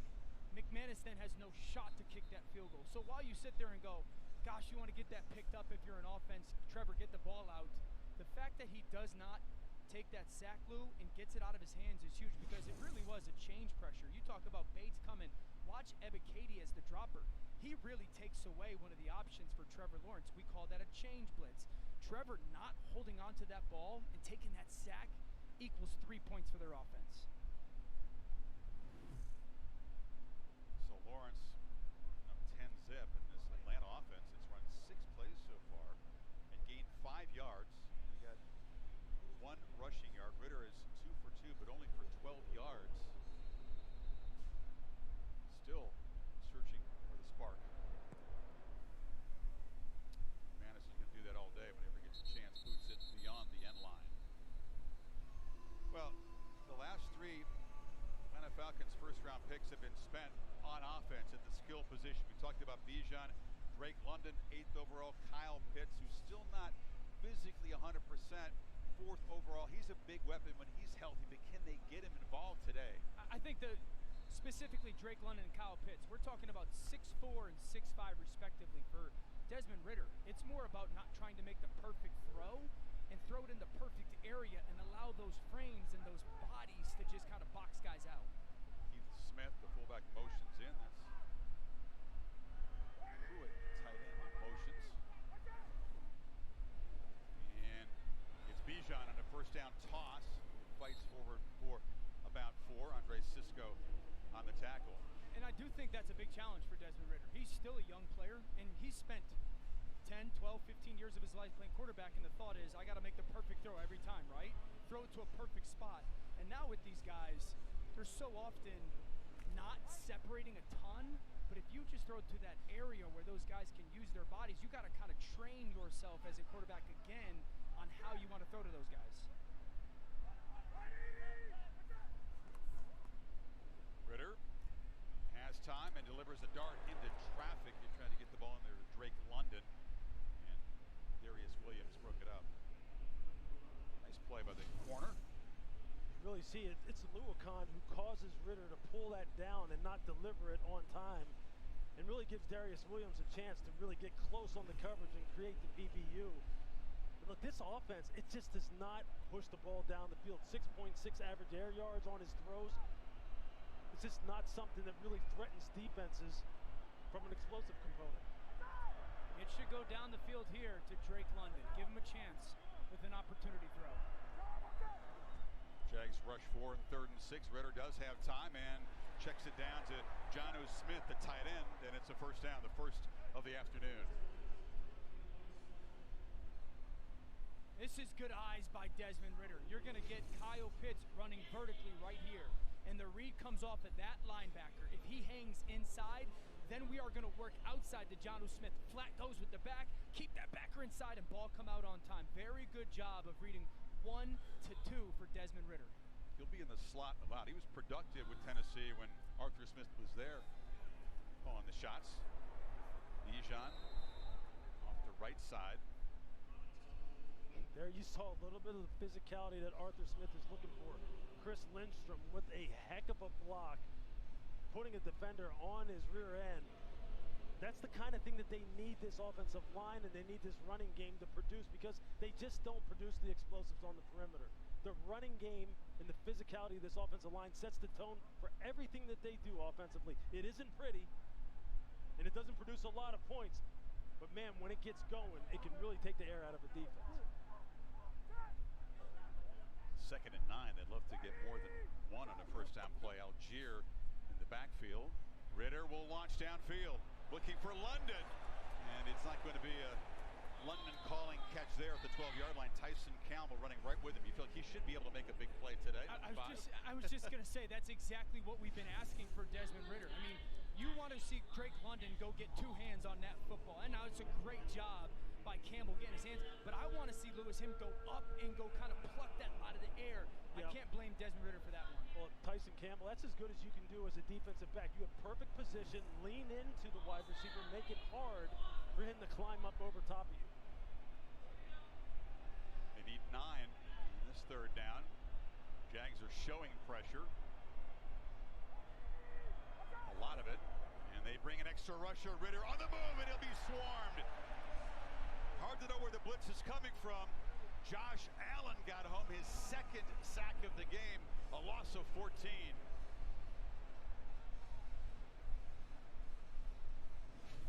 B: McManus then has no shot to kick that field goal. So while you sit there and go, gosh, you want to get that picked up if you're an offense, Trevor, get the ball out. The fact that he does not take that sack, Lou, and gets it out of his hands is huge, because it really was a change pressure. You talk about Bates coming. Watch Ebiketie as the dropper. He really takes away one of the options for Trevor Lawrence. We call that a change blitz. Trevor not holding on to that ball and taking that sack equals 3 points for their offense.
D: So Lawrence up 10 zip in this Atlanta offense. It's run 6 plays so far and gained 5 yards. They got 1 rushing yard. Ritter is 2 for 2, but only for 12 yards. Still searching for the spark. Manis is going to do that all day whenever he gets a chance. Boots it beyond the end line. Well, the last 3 Atlanta Falcons first-round picks have been spent on offense at the skill position. We talked about Bijan, Drake London, 8th overall, Kyle Pitts, who's still not physically 100%, 4th overall. He's a big weapon when he's healthy, but can they get him involved today?
B: I think specifically Drake London and Kyle Pitts, we're talking about 6'4" and 6'5" respectively. For Desmond Ritter, it's more about not trying to make the perfect throw and throw it in the perfect area and allow those frames and those bodies to just kind of box guys out.
D: Keith Smith, the fullback, motions in. That's Pruitt, tight end, motions. And it's Bijan on a first down toss. Fights forward for about 4. Andre Sisco on the tackle.
B: And I do think that's a big challenge for Desmond Ritter. He's still a young player, and he's spent 10, 12, 15 years of his life playing quarterback, and the thought is, I got to make the perfect throw every time, right? Throw it to a perfect spot. And now with these guys, they're so often not separating a ton, but if you just throw it to that area where those guys can use their bodies, you got to kind of train yourself as a quarterback again on how you want to throw to those guys.
D: Ritter has time and delivers a dart into traffic. They're trying to get the ball in there to Drake London, and Darius Williams broke it up. Nice play by the corner.
F: You really see it. It's Luakon who causes Ritter to pull that down and not deliver it on time, and really gives Darius Williams a chance to really get close on the coverage and create the BBU. But look, this offense, it just does not push the ball down the field. 6.6 average air yards on his throws. It's just not something that really threatens defenses from an explosive component.
B: It should go down the field here to Drake London. Give him a chance with an opportunity throw.
D: Jags rush 4 and 3rd and 6. Ritter does have time and checks it down to Jonnu Smith, the tight end, and it's a first down, the first of the afternoon.
B: This is good eyes by Desmond Ritter. You're going to get Kyle Pitts running vertically right here, and the read comes off of that linebacker. If he hangs inside, then we are going to work outside to Jonnu Smith. Flat goes with the back, keep that backer inside, and ball come out on time. Very good job of reading 1 to 2 for Desmond Ritter.
D: He'll be in the slot a lot. He was productive with Tennessee when Arthur Smith was there calling the shots. Bijan off the right side.
F: There you saw a little bit of the physicality that Arthur Smith is looking for. Chris Lindstrom with a heck of a block, putting a defender on his rear end. That's the kind of thing that they need this offensive line, and they need this running game to produce, because they just don't produce the explosives on the perimeter. The running game and the physicality of this offensive line sets the tone for everything that they do offensively. It isn't pretty, and it doesn't produce a lot of points, but man, when it gets going, it can really take the air out of a defense.
D: 2nd and 9. They'd love to get more than one on a first down play. Algier in the backfield. Ritter will launch downfield, looking for London, and it's not going to be a London calling catch there at the 12-yard line. Tyson Campbell running right with him. You feel like he should be able to make a big play today.
B: I was just going to say, that's exactly what we've been asking for Desmond Ritter. I mean, you want to see Drake London go get 2 hands on that football, and now it's a great job by Campbell getting his hands, but I want to see Lewis him go up and go kind of pluck that out of the air. Yep. I can't blame Desmond Ritter for that one.
F: Well, Tyson Campbell, that's as good as you can do as a defensive back. You have perfect position, lean into the wide receiver, make it hard for him to climb up over top of you.
D: They need 9 in this 3rd down. Jags are showing pressure, a lot of it, and they bring an extra rusher. Ritter on the move, and he'll be swarmed. Hard to know where the blitz is coming from. Josh Allen got home his 2nd sack of the game, a loss of 14.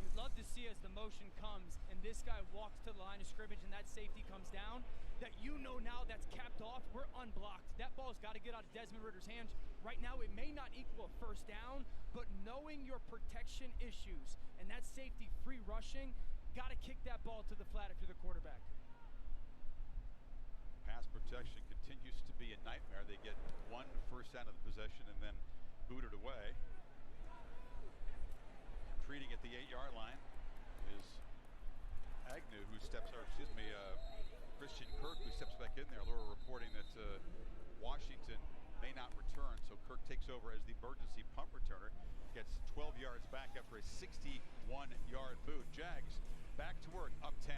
B: You'd love to see as the motion comes and this guy walks to the line of scrimmage and that safety comes down, that you know now that's capped off, we're unblocked. That ball's got to get out of Desmond Ritter's hands. Right now it may not equal a first down, but knowing your protection issues and that safety free rushing, got to kick that ball to the flat if you're the quarterback.
D: Pass protection continues to be a nightmare. They get 1 first down of the possession and then booted away. Treating at the 8-yard line is Agnew, who steps, or excuse me, Christian Kirk, who steps back in there. Laura reporting that Washington may not return, so Kirk takes over as the emergency punt returner. Gets 12 yards back after a 61-yard boot. Jags back to work, up 10.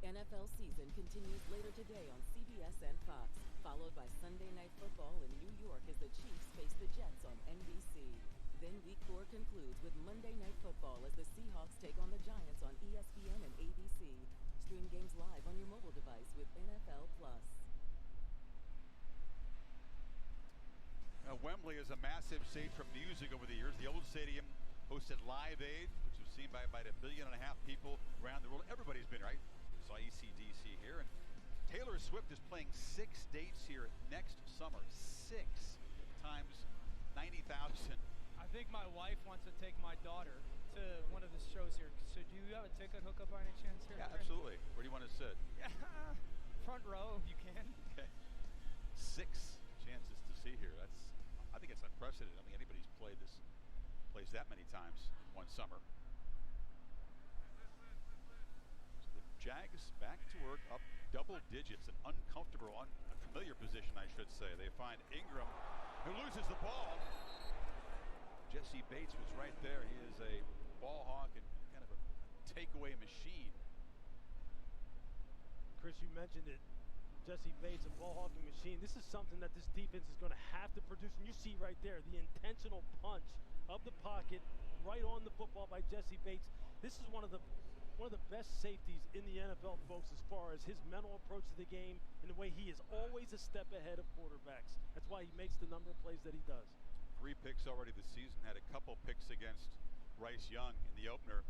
P: NFL season continues later today on CBS and Fox, followed by Sunday Night Football in New York as the Chiefs face the Jets on NBC. Then Week 4 concludes with Monday Night Football as the Seahawks take on the Giants on ESPN and ABC. Stream games live on your mobile device with NFL Plus.
D: Wembley is a massive stage for music over the years. The old stadium hosted Live Aid, which was seen by about 1.5 billion people around the world. Everybody's been, right? Saw ECDC here. And Taylor Swift is playing 6 dates here next summer. 6 times 90,000.
B: I've think my wife wants to take my daughter to one of the shows here. So do you have a ticket hookup by any chance here?
D: Yeah, absolutely. Where do you want to sit?
B: Yeah, front row if you can.
D: Okay. 6 chances to see here. I think it's unprecedented. I don't think anybody's plays that many times in one summer. So the Jags back to work, up double digits, an uncomfortable, unfamiliar position, I should say. They find Ingram, who loses the ball. Jesse Bates was right there. He is a ball hawk and kind of a takeaway machine.
F: Chris, you mentioned it. Jesse Bates, a ball hawking machine. This is something that this defense is going to have to produce. And you see right there the intentional punch of the pocket right on the football by Jesse Bates. This is one of the best safeties in the NFL, folks, as far as his mental approach to the game and the way he is always a step ahead of quarterbacks. That's why he makes the number of plays that he does.
D: 3 picks already this season, had a couple picks against Bryce Young in the opener.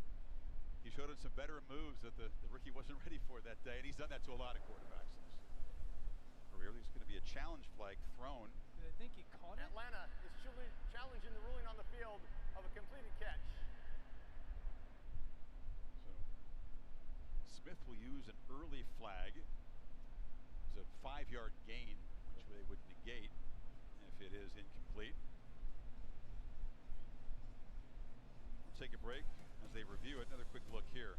D: He showed us some better moves that the rookie wasn't ready for that day, and he's done that to a lot of quarterbacks in his career. There's going to be a challenge flag thrown.
B: I think he caught it.
M: Atlanta is challenging the ruling on the field of a completed catch.
D: So Smith will use an early flag. It's a 5-yard gain, which they would negate if it is incomplete. We'll take a break as they review it. Another quick look here.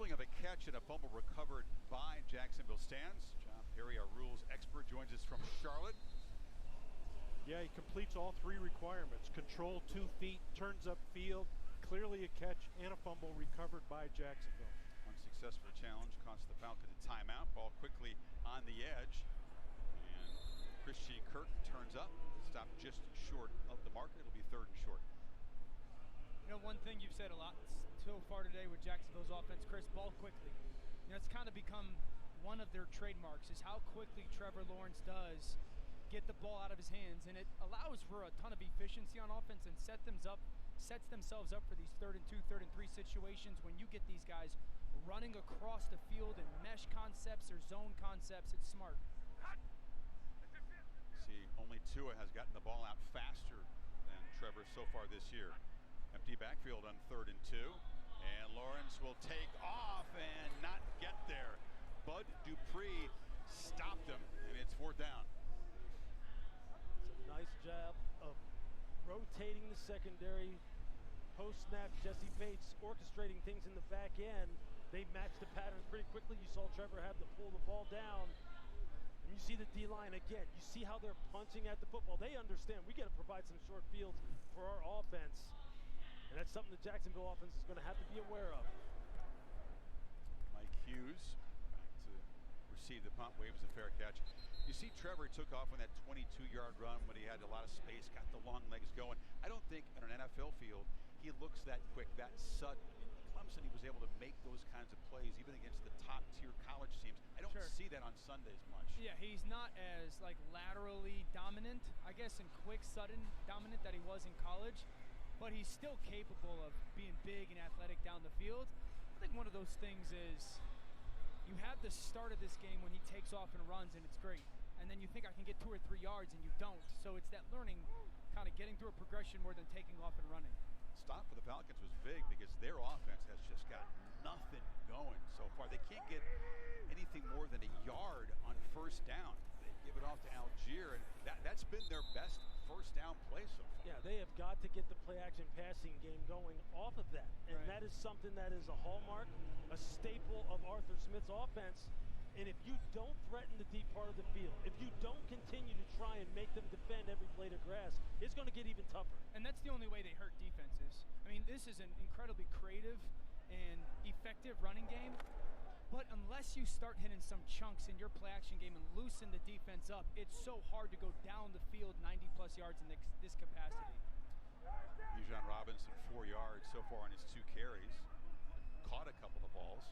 D: Of a catch and a fumble recovered by Jacksonville stands. John Perry, our rules expert, joins us from Charlotte.
Q: Yeah, he completes all 3 requirements. Control 2 feet, turns up field, clearly a catch, and a fumble recovered by Jacksonville.
D: Unsuccessful challenge cost the Falcons a timeout. Ball quickly on the edge. And Christian Kirk turns up, stopped just short of the mark. It'll be 3rd and short.
B: You know, one thing you've said a lot so far today with Jacksonville's offense, Chris, ball quickly. You know, it's kind of become one of their trademarks is how quickly Trevor Lawrence does get the ball out of his hands, and it allows for a ton of efficiency on offense and sets themselves up for these 3rd and 2, 3rd and 3 situations when you get these guys running across the field in mesh concepts or zone concepts. It's smart.
D: See, only Tua has gotten the ball out faster than Trevor so far this year. Empty backfield on 3rd and 2. And Lawrence will take off and not get there. Bud Dupree stopped him, and it's 4th down.
F: It's a nice job of rotating the secondary. Post-snap, Jesse Bates orchestrating things in the back end They matched the patterns pretty quickly. You saw Trevor have to pull the ball down. And you see the D-line again. You see how they're punching at the football. They understand we got to provide some short fields for our offense. And that's something the Jacksonville offense is going to have to be aware of.
D: Mike Hughes back to receive the punt, waves a fair catch. You see Trevor took off on that 22-yard run when he had a lot of space, got the long legs going. I don't think on an NFL field he looks that quick, that sudden. In Clemson, he was able to make those kinds of plays even against the top-tier college teams. I don't see that on Sundays much.
B: Yeah, he's not as like laterally dominant, I guess, and quick, sudden dominant that he was in college, but he's still capable of being big and athletic down the field. I think one of those things is you have the start of this game when he takes off and runs, and it's great. And then you think I can get 2 or 3 yards, and you don't. So it's that learning, kind of getting through a progression more than taking off and running.
D: Stop for the Falcons was big because their offense has just got nothing going so far. They can't get anything more than a yard on first down. They give it off to Algier, and that's been their best first down play so far.
F: Yeah, they have got to get the play-action passing game going off of that. And that is something that is a hallmark, a staple of Arthur Smith's offense. And if you don't threaten the deep part of the field, if you don't continue to try and make them defend every blade of grass, it's going to get even tougher.
B: And that's the only way they hurt defenses. I mean, this is an incredibly creative and effective running game. But unless you start hitting some chunks in your play-action game and loosen the defense up, it's so hard to go down the field 90-plus yards in this capacity.
D: Bijan Robinson, 4 yards so far on his 2 carries. Caught a couple of balls.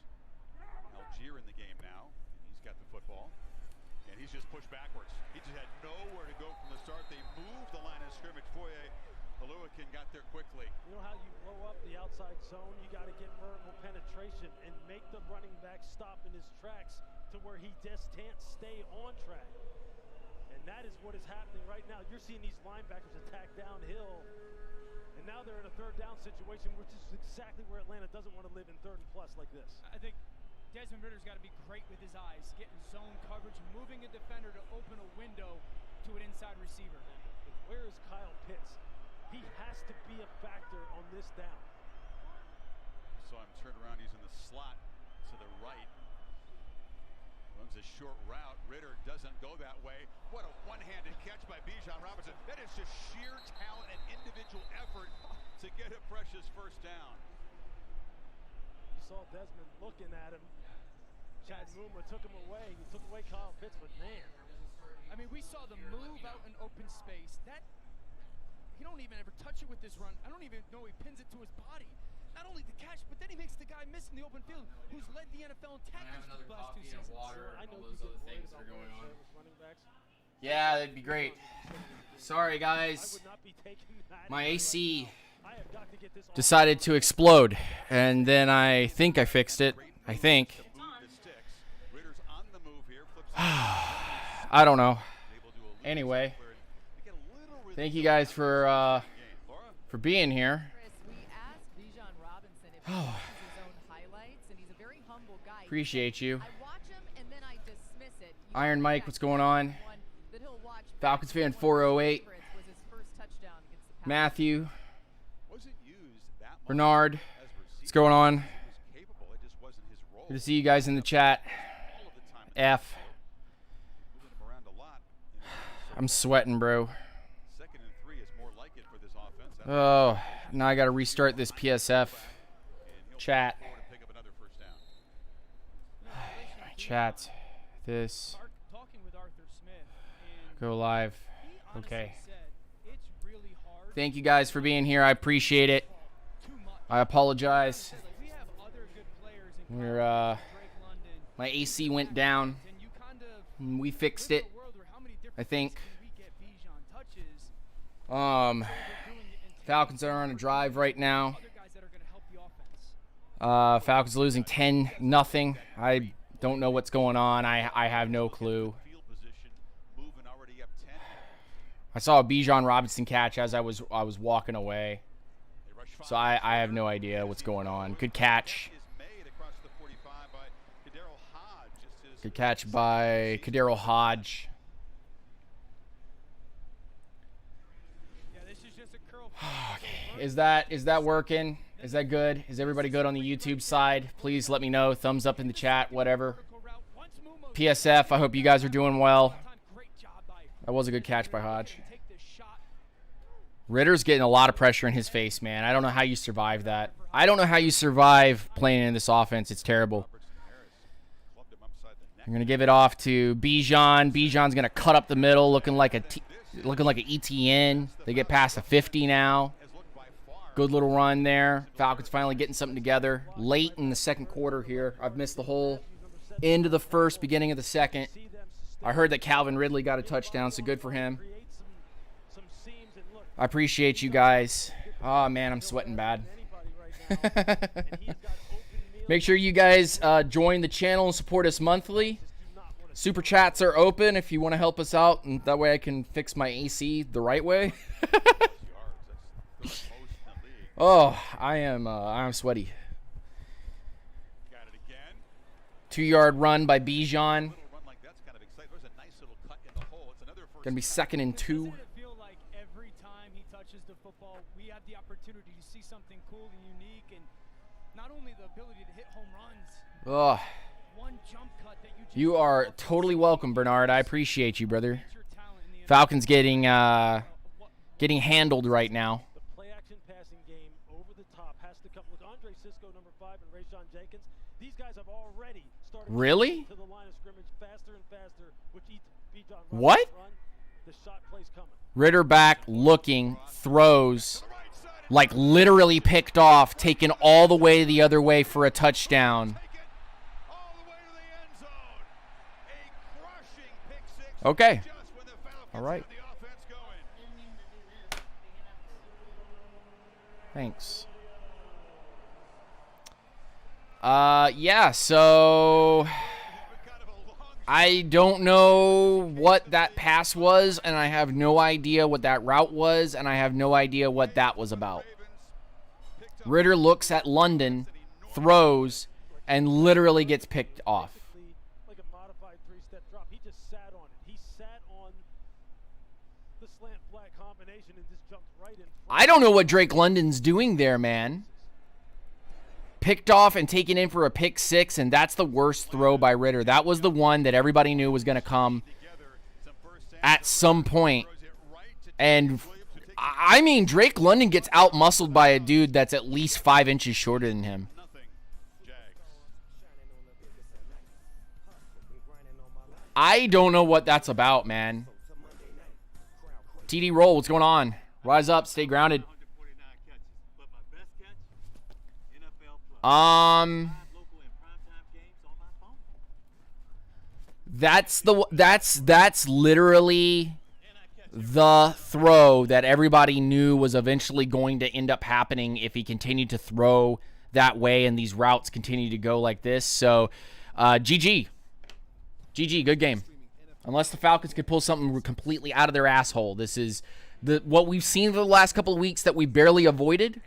D: Algier in the game now. He's got the football. And he's just pushed backwards. He just had nowhere to go from the start. They moved the line of scrimmage. Foye Oluwakin got there quickly.
F: You know how you blow up the outside zone? You got to get vertical penetration and make the running back stop in his tracks to where he just can't stay on track. And that is what is happening right now. You're seeing these linebackers attack downhill. And now they're in a 3rd down situation, which is exactly where Atlanta doesn't want to live in 3rd and plus like this.
B: I think Desmond Ritter's got to be great with his eyes, getting zone coverage, moving a defender to open a window to an inside receiver.
F: Where is Kyle Pitts? He has to be a factor on this down.
D: Saw him turn around. He's in the slot to the right. Runs a short route. Ritter doesn't go that way. What a one-handed catch by Bijan Robinson. That is just sheer talent and individual effort to get a precious first down.
F: You saw Desmond looking at him. Chad Muma took him away. He took away Kyle Pitts, but man.
B: I mean, we saw the move out in open space. That he don't even ever touch it with this run. I don't even know he pins it to his body. Not only the catch, but then he makes the guy miss in the open field who's led the NFL in tackles for the last 2 seasons.
A: Water,
F: I know
A: all those other things that are going on.
F: Running backs.
A: Yeah, that'd be great. Sorry, guys. My AC decided to explode, and then I think I fixed it. I think. I don't know. Anyway, thank you guys for being here. Oh. Appreciate you. Iron Mike, what's going on? Falcons fan 408. Matthew. Bernard. What's going on? Good to see you guys in the chat. F. I'm sweating, bro. Oh, now I got to restart this PSF chat. My chat. This. Go live. Okay. Thank you guys for being here. I appreciate it. I apologize. My AC went down. We fixed it, I think. Falcons are on a drive right now. Falcons losing 10-0. I don't know what's going on. I have no clue. I saw a Bijan Robinson catch as I was walking away. So I have no idea what's going on. Good catch. Good catch by Kadero Hodge. Okay. Is that working? Is that good? Is everybody good on the YouTube side? Please let me know. Thumbs up in the chat, whatever. PSF, I hope you guys are doing well. That was a good catch by Hodge. Ritter's getting a lot of pressure in his face, man. I don't know how you survive that. I don't know how you survive playing in this offense. It's terrible. I'm going to give it off to Bijan. Bijan's going to cut up the middle, looking like an ETN. They get past the 50 now. Good little run there. Falcons finally getting something together. Late in the second quarter here. I've missed the whole end of the first, beginning of the second. I heard that Calvin Ridley got a touchdown, so good for him. I appreciate you guys. Oh, man, I'm sweating bad. Make sure you guys join the channel and support us monthly. Super chats are open if you want to help us out, and that way I can fix my AC the right way. Oh, I'm sweaty. 2-yard run by Bijan. Gonna be 2nd and 2.
B: Doesn't it feel like every time he touches the football, we have the opportunity to see something cool and unique, and not only the ability to hit home runs.
A: Ugh.
B: One jump cut that
A: You are totally welcome, Bernard. I appreciate you, brother. Falcons getting handled right now.
F: The play action passing game over the top has to come with Andre Cisco, number 5, and Rayshon Jenkins. These guys have already started
A: Really?
F: to the line of scrimmage faster and faster, which Bijan
A: What?
F: The shot plays coming.
A: Ritter back, looking, throws, like literally picked off, taken all the way the other way for a touchdown. Okay. All right. Thanks. Yeah, so I don't know what that pass was, and I have no idea what that route was, and I have no idea what that was about. Ritter looks at London, throws, and literally gets picked off.
F: Like a modified 3-step drop. He just sat on it. He sat on the slant flat combination and just jumped right in.
A: I don't know what Drake London's doing there, man. Picked off and taken in for a pick 6, and that's the worst throw by Ritter. That was the one that everybody knew was going to come at some point. And, I mean, Drake London gets out-muscled by a dude that's at least 5 inches shorter than him. I don't know what that's about, man. TD roll, what's going on? Rise up, stay grounded. That's literally the throw that everybody knew was eventually going to end up happening if he continued to throw that way and these routes continue to go like this. So, GG. GG, good game. Unless the Falcons could pull something completely out of their asshole. This is what we've seen for the last couple of weeks that we barely avoided.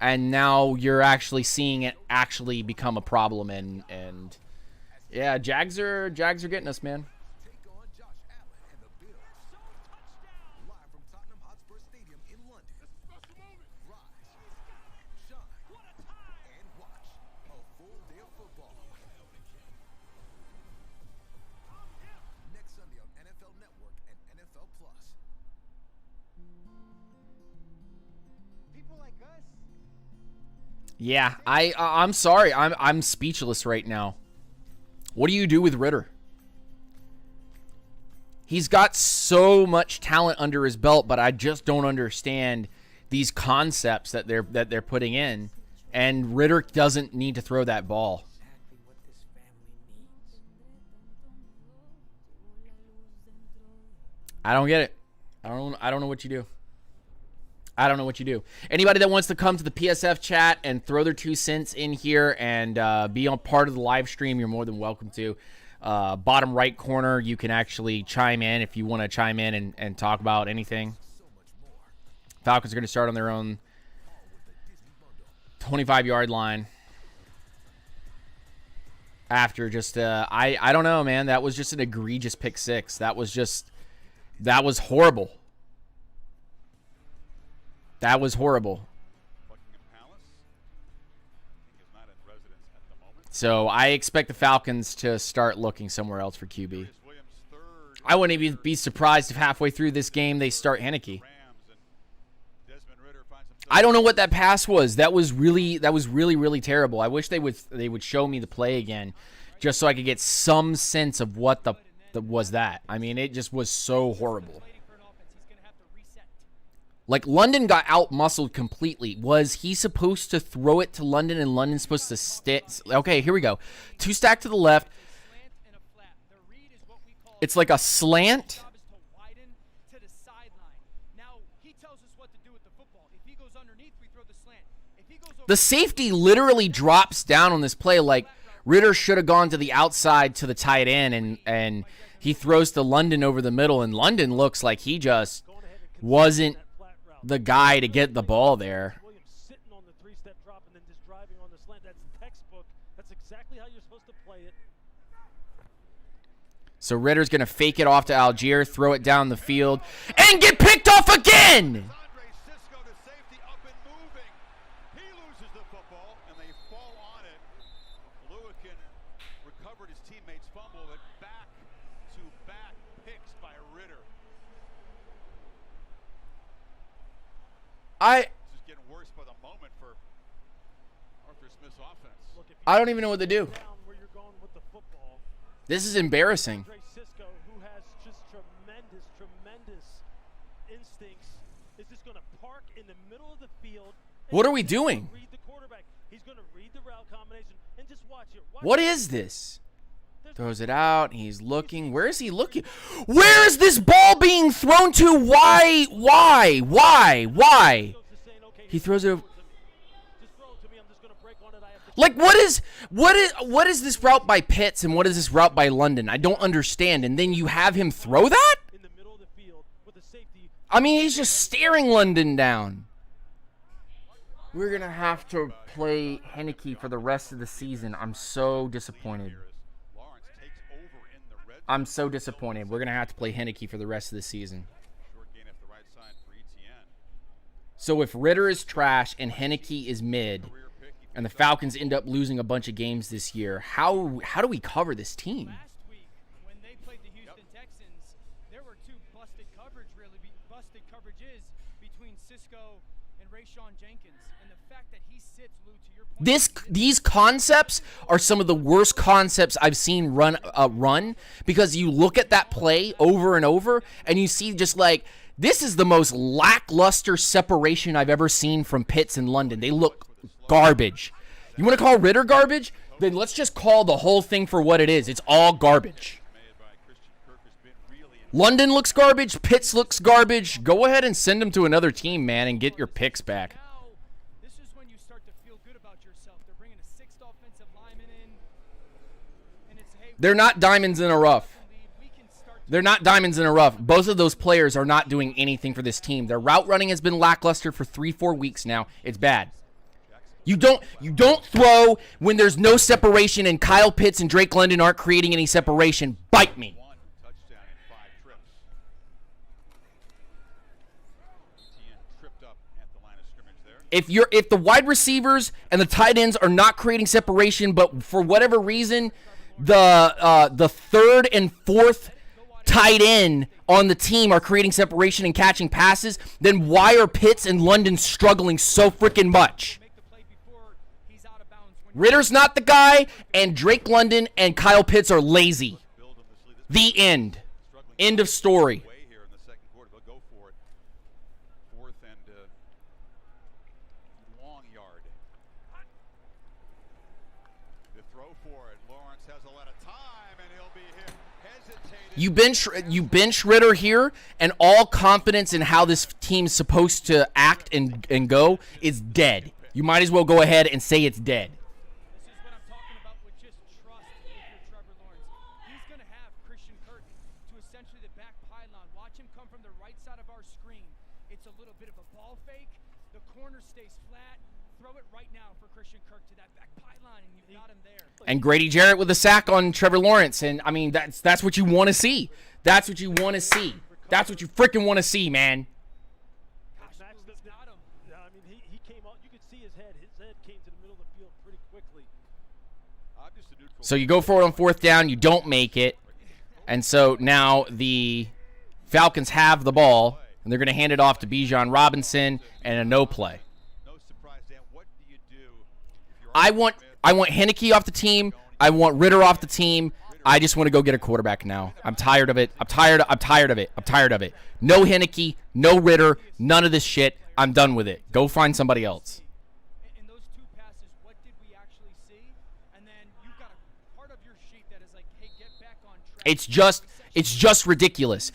A: And now you're actually seeing it actually become a problem, and yeah, Jags are getting us, man.
I: Next Sunday on NFL Network and NFL Plus.
B: People like us.
A: Yeah, I'm sorry. I'm speechless right now. What do you do with Ritter? He's got so much talent under his belt, but I just don't understand these concepts that they're putting in. And Ritter doesn't need to throw that ball. I don't get it. I don't know what you do. I don't know what you do. Anybody that wants to come to the PSF chat and throw their 2 cents in here and be on part of the live stream, you're more than welcome to. Bottom right corner, you can actually chime in if you want to chime in and talk about anything. Falcons are going to start on their own 25-yard line. After just, I don't know, man. That was just an egregious pick 6. That was horrible. That was horrible. So I expect the Falcons to start looking somewhere else for QB. I wouldn't even be surprised if halfway through this game they start Heineke. I don't know what that pass was. That was really terrible. I wish they would show me the play again, just so I could get some sense of what the was that. I mean, it just was so horrible. Like, London got out-muscled completely. Was he supposed to throw it to London and London supposed to stick? Okay, here we go. 2 stack to the left. It's like a slant. The safety literally drops down on this play. Like, Ritter should have gone to the outside to the tight end, and he throws to London over the middle, and London looks like he just wasn't the guy to get the ball there.
F: Williams sitting on the 3-step drop and then just driving on the slant. That's textbook. That's exactly how you're supposed to play it.
A: So Ritter's going to fake it off to Algier, throw it down the field, and get picked off again! I don't even know what to do. This is embarrassing.
F: Who has just tremendous instincts, is just going to park in the middle of the field.
A: What are we doing?
F: Read the quarterback. He's going to read the route combination and just watch it.
A: What is this? Throws it out. He's looking. Where is he looking? Where is this ball being thrown to? Why? He throws it. Like, what is this route by Pitts and what is this route by London? I don't understand. And then you have him throw that? I mean, he's just staring London down. We're going to have to play Heineke for the rest of the season. I'm so disappointed. I'm so disappointed. We're going to have to play Heineke for the rest of the season. So if Ritter is trash and Heineke is mid, and the Falcons end up losing a bunch of games this year, how do we cover this team?
B: Last week, when they played the Houston Texans, there were 2 busted coverages between Cisco and Rayshawn Jenkins. And the fact that he sits, Lou, to your point...
A: These concepts are some of the worst concepts I've seen run, because you look at that play over and over, and you see just like, this is the most lackluster separation I've ever seen from Pitts and London. They look garbage. You want to call Ritter garbage? Then let's just call the whole thing for what it is. It's all garbage. London looks garbage. Pitts looks garbage. Go ahead and send him to another team, man, and get your picks back.
B: This is when you start to feel good about yourself. They're bringing a 6th offensive lineman in, and it's, hey,
A: they're not diamonds in a rough. They're not diamonds in a rough. Both of those players are not doing anything for this team. Their route running has been lackluster for 3-4 weeks now. It's bad. You don't throw when there's no separation and Kyle Pitts and Drake London aren't creating any separation. Bite me. If the wide receivers and the tight ends are not creating separation, but for whatever reason, the third and fourth tight end on the team are creating separation and catching passes, then why are Pitts and London struggling so freaking much? Ritter's not the guy, and Drake London and Kyle Pitts are lazy. The end. End of story. You bench Ritter here, and all confidence in how this team's supposed to act and go is dead. You might as well go ahead and say it's dead.
B: This is what I'm talking about with just trust if you're Trevor Lawrence. He's going to have Christian Kirk to essentially the back pylon. Watch him come from the right side of our screen. It's a little bit of a ball fake. The corner stays flat. Throw it right now for Christian Kirk to that back pylon, and you've got him there.
A: And Grady Jarrett with a sack on Trevor Lawrence. And, I mean, that's what you want to see. That's what you want to see. That's what you freaking want to see, man.
F: He came out. You could see his head. His head came to the middle of the field pretty quickly.
A: So you go for it on 4th down, you don't make it. And so now the Falcons have the ball, and they're going to hand it off to Bijan Robinson and a no play. I want Heineke off the team. I want Ritter off the team. I just want to go get a quarterback now. I'm tired of it. I'm tired of it. No Heineke, no Ritter, none of this shit. I'm done with it. Go find somebody else.
B: In those 2 passes, what did we actually see? And then you've got a part of your sheet that is like, hey, get back on track.
A: It's just ridiculous.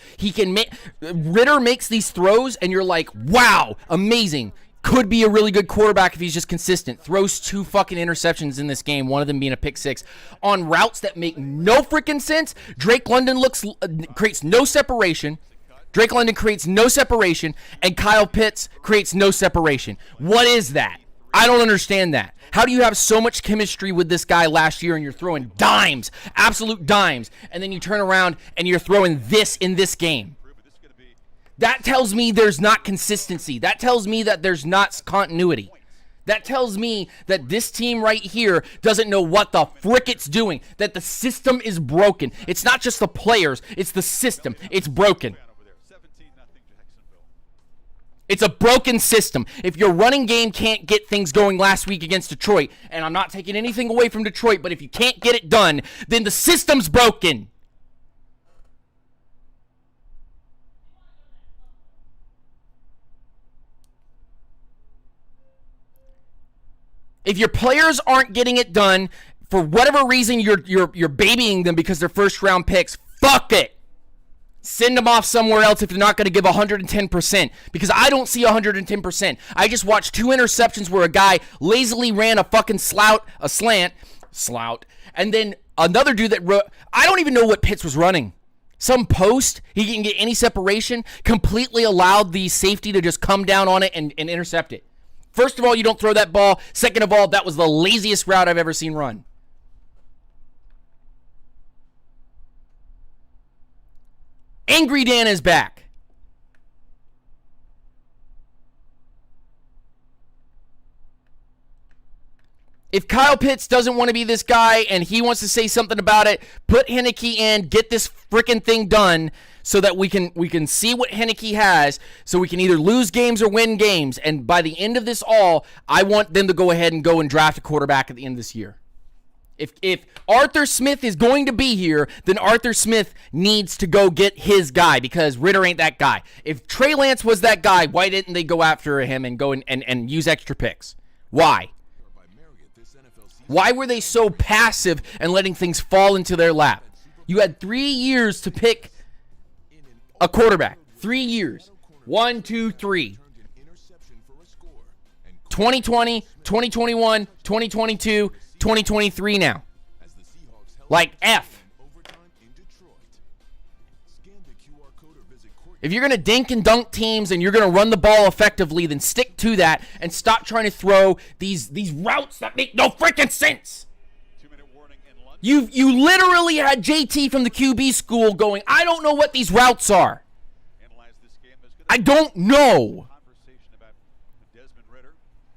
A: Ritter makes these throws, and you're like, wow, amazing. Could be a really good quarterback if he's just consistent. Throws 2 fucking interceptions in this game, one of them being a pick 6 on routes that make no freaking sense. Drake London creates no separation. And Kyle Pitts creates no separation. What is that? I don't understand that. How do you have so much chemistry with this guy last year and you're throwing dimes, absolute dimes, and then you turn around and you're throwing this in this game? That tells me there's not consistency. That tells me that there's not continuity. That tells me that this team right here doesn't know what the frick it's doing, that the system is broken. It's not just the players, it's the system. It's broken. It's a broken system. If your running game can't get things going last week against Detroit, and I'm not taking anything away from Detroit, but if you can't get it done, then the system's broken. If your players aren't getting it done, for whatever reason you're babying them because they're first-round picks, fuck it. Send them off somewhere else if they're not going to give 110%, because I don't see 110%. I just watched 2 interceptions where a guy lazily ran a fucking slant, and then another dude that I don't even know what Pitts was running. Some post, he didn't get any separation, completely allowed the safety to just come down on it and intercept it. First of all, you don't throw that ball. Second of all, that was the laziest route I've ever seen run. Angry Dan is back. If Kyle Pitts doesn't want to be this guy and he wants to say something about it, put Heineke in, get this freaking thing done so that we can see what Heineke has, so we can either lose games or win games. And by the end of this all, I want them to go ahead and go and draft a quarterback at the end of this year. If Arthur Smith is going to be here, then Arthur Smith needs to go get his guy, because Ritter ain't that guy. If Trey Lance was that guy, why didn't they go after him and go and use extra picks? Why? Why were they so passive and letting things fall into their lap? You had 3 years to pick a quarterback. 3 years. 1, 2, 3. 2020, 2021, 2022, 2023 now. Like F. If you're going to dink and dunk teams and you're going to run the ball effectively, then stick to that and stop trying to throw these routes that make no freaking sense. You literally had JT from the QB school going, I don't know what these routes are. I don't know.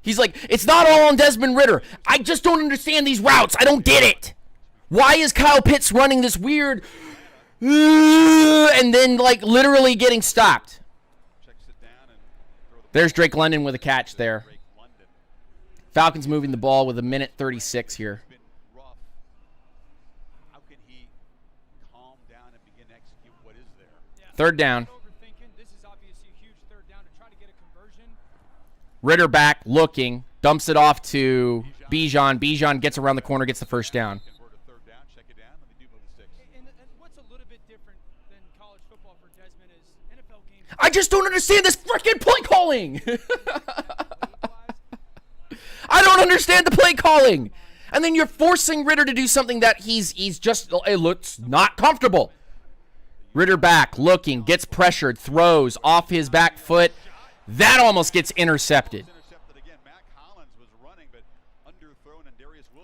A: He's like, it's not all on Desmond Ritter. I just don't understand these routes. I don't get it. Why is Kyle Pitts running this weird and then like literally getting stopped? There's Drake London with a catch there. Falcons moving the ball with 1:36 here. Third down. Ritter back, looking, dumps it off to Bijan. Bijan gets around the corner, gets the first down. I just don't understand this freaking play calling. I don't understand the play calling. And then you're forcing Ritter to do something that he's just, it looks not comfortable. Ritter back, looking, gets pressured, throws off his back foot. That almost gets intercepted.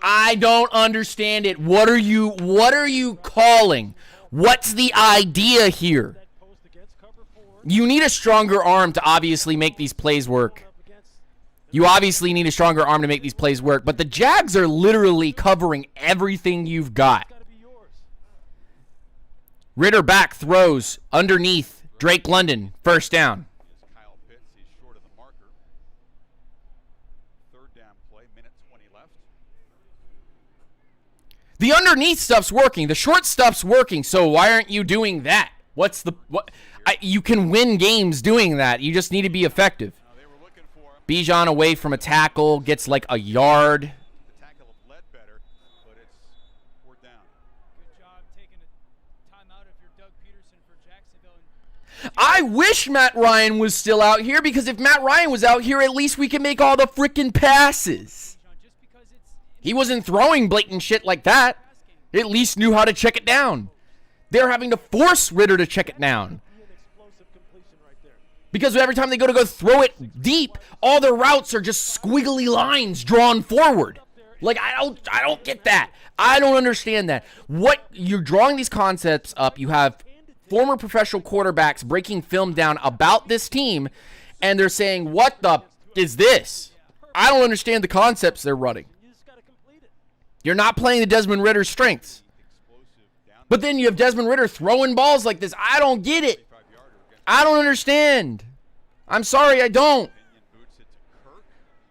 A: I don't understand it. What are you calling? What's the idea here? You need a stronger arm to obviously make these plays work. You obviously need a stronger arm to make these plays work, but the Jags are literally covering everything you've got. Ritter back, throws underneath Drake London, first down.
D: Kyle Pitts, he's short of the marker. Third down play, minute 20 left.
A: The underneath stuff's working. The short stuff's working. So why aren't you doing that? What's the what? You can win games doing that. You just need to be effective. Bijan away from a tackle, gets like a yard.
D: The tackle led better, but it's fourth down.
B: Good job taking a timeout if you're Doug Peterson for Jacksonville.
A: I wish Matt Ryan was still out here, because if Matt Ryan was out here, at least we can make all the freaking passes. He wasn't throwing blatant shit like that. He at least knew how to check it down. They're having to force Ritter to check it down. Because every time they go throw it deep, all their routes are just squiggly lines drawn forward. Like, I don't get that. I don't understand that. What you're drawing these concepts up, you have former professional quarterbacks breaking film down about this team, and they're saying, what the is this? I don't understand the concepts they're running. You're not playing the Desmond Ritter's strengths. But then you have Desmond Ritter throwing balls like this. I don't get it. I don't understand. I'm sorry, I don't.
D: Boots it to Kirk.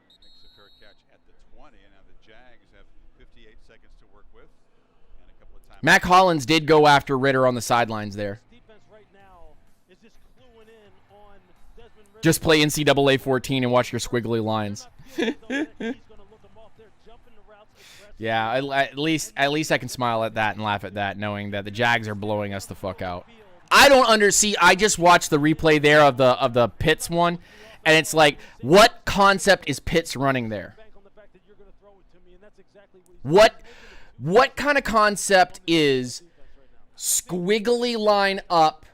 D: Makes the fair catch at the 20, and now the Jags have 58 seconds to work with, and a couple of times.
A: Mac Hollins did go after Ritter on the sidelines there. Just play NCAA 14 and watch your squiggly lines. Yeah, at least I can smile at that and laugh at that, knowing that the Jags are blowing us the fuck out. I don't undersee. I just watched the replay there of the Pitts one, and it's like, what concept is Pitts running there? What kind of concept is squiggly line up,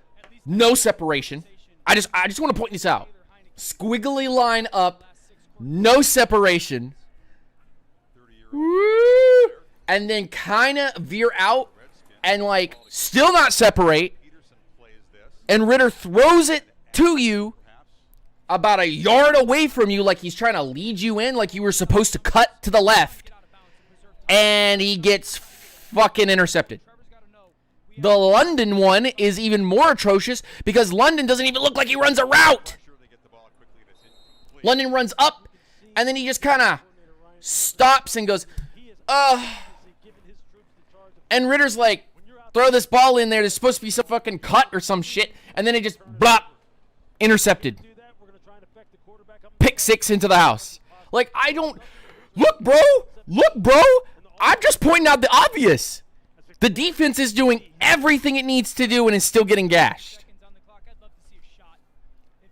A: no separation? I just want to point this out. Squiggly line up, no separation. Woo! And then kind of veer out and like still not separate. And Ritter throws it to you about a yard away from you, like he's trying to lead you in, like you were supposed to cut to the left. And he gets fucking intercepted. The London one is even more atrocious because London doesn't even look like he runs a route. London runs up, and then he just kind of stops and goes, and Ritter's like, throw this ball in there. There's supposed to be some fucking cut or some shit. And then it just, blop, intercepted. Pick six into the house. Like, I don't, look, bro. I'm just pointing out the obvious. The defense is doing everything it needs to do and is still getting gashed.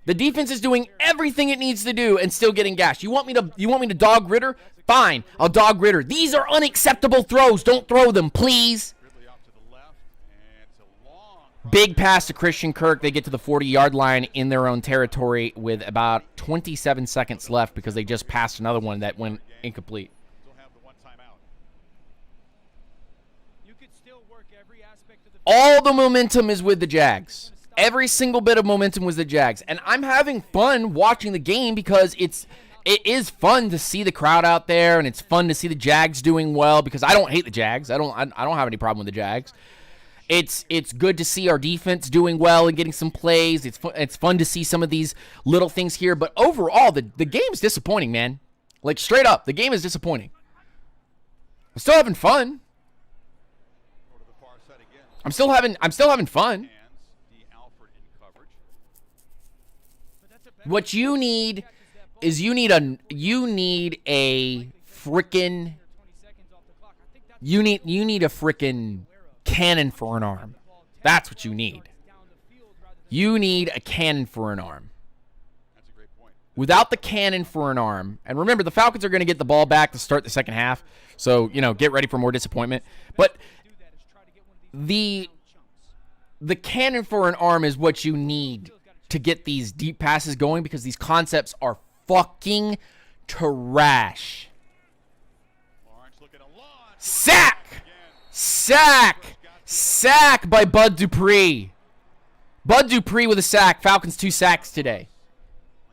A: The defense is doing everything it needs to do and still getting gashed. You want me to dog Ritter? Fine, I'll dog Ritter. These are unacceptable throws. Don't throw them, please. Big pass to Christian Kirk. They get to the 40-yard line in their own territory with about 27 seconds left because they just passed another one that went incomplete. All the momentum is with the Jags. Every single bit of momentum was the Jags. And I'm having fun watching the game because it is fun to see the crowd out there, and it's fun to see the Jags doing well because I don't hate the Jags. I don't have any problem with the Jags. It's good to see our defense doing well and getting some plays. It's fun to see some of these little things here, but overall the game's disappointing, man. Like straight up, the game is disappointing. I'm still having fun. I'm still having fun. What you need is you need a freaking cannon for an arm. That's what you need. You need a cannon for an arm. Without the cannon for an arm, and remember, the Falcons are going to get the ball back to start the second half, so, get ready for more disappointment. But the cannon for an arm is what you need to get these deep passes going because these concepts are fucking trash. Sack by Bud Dupree. Bud Dupree with a sack. Falcons 2 sacks today.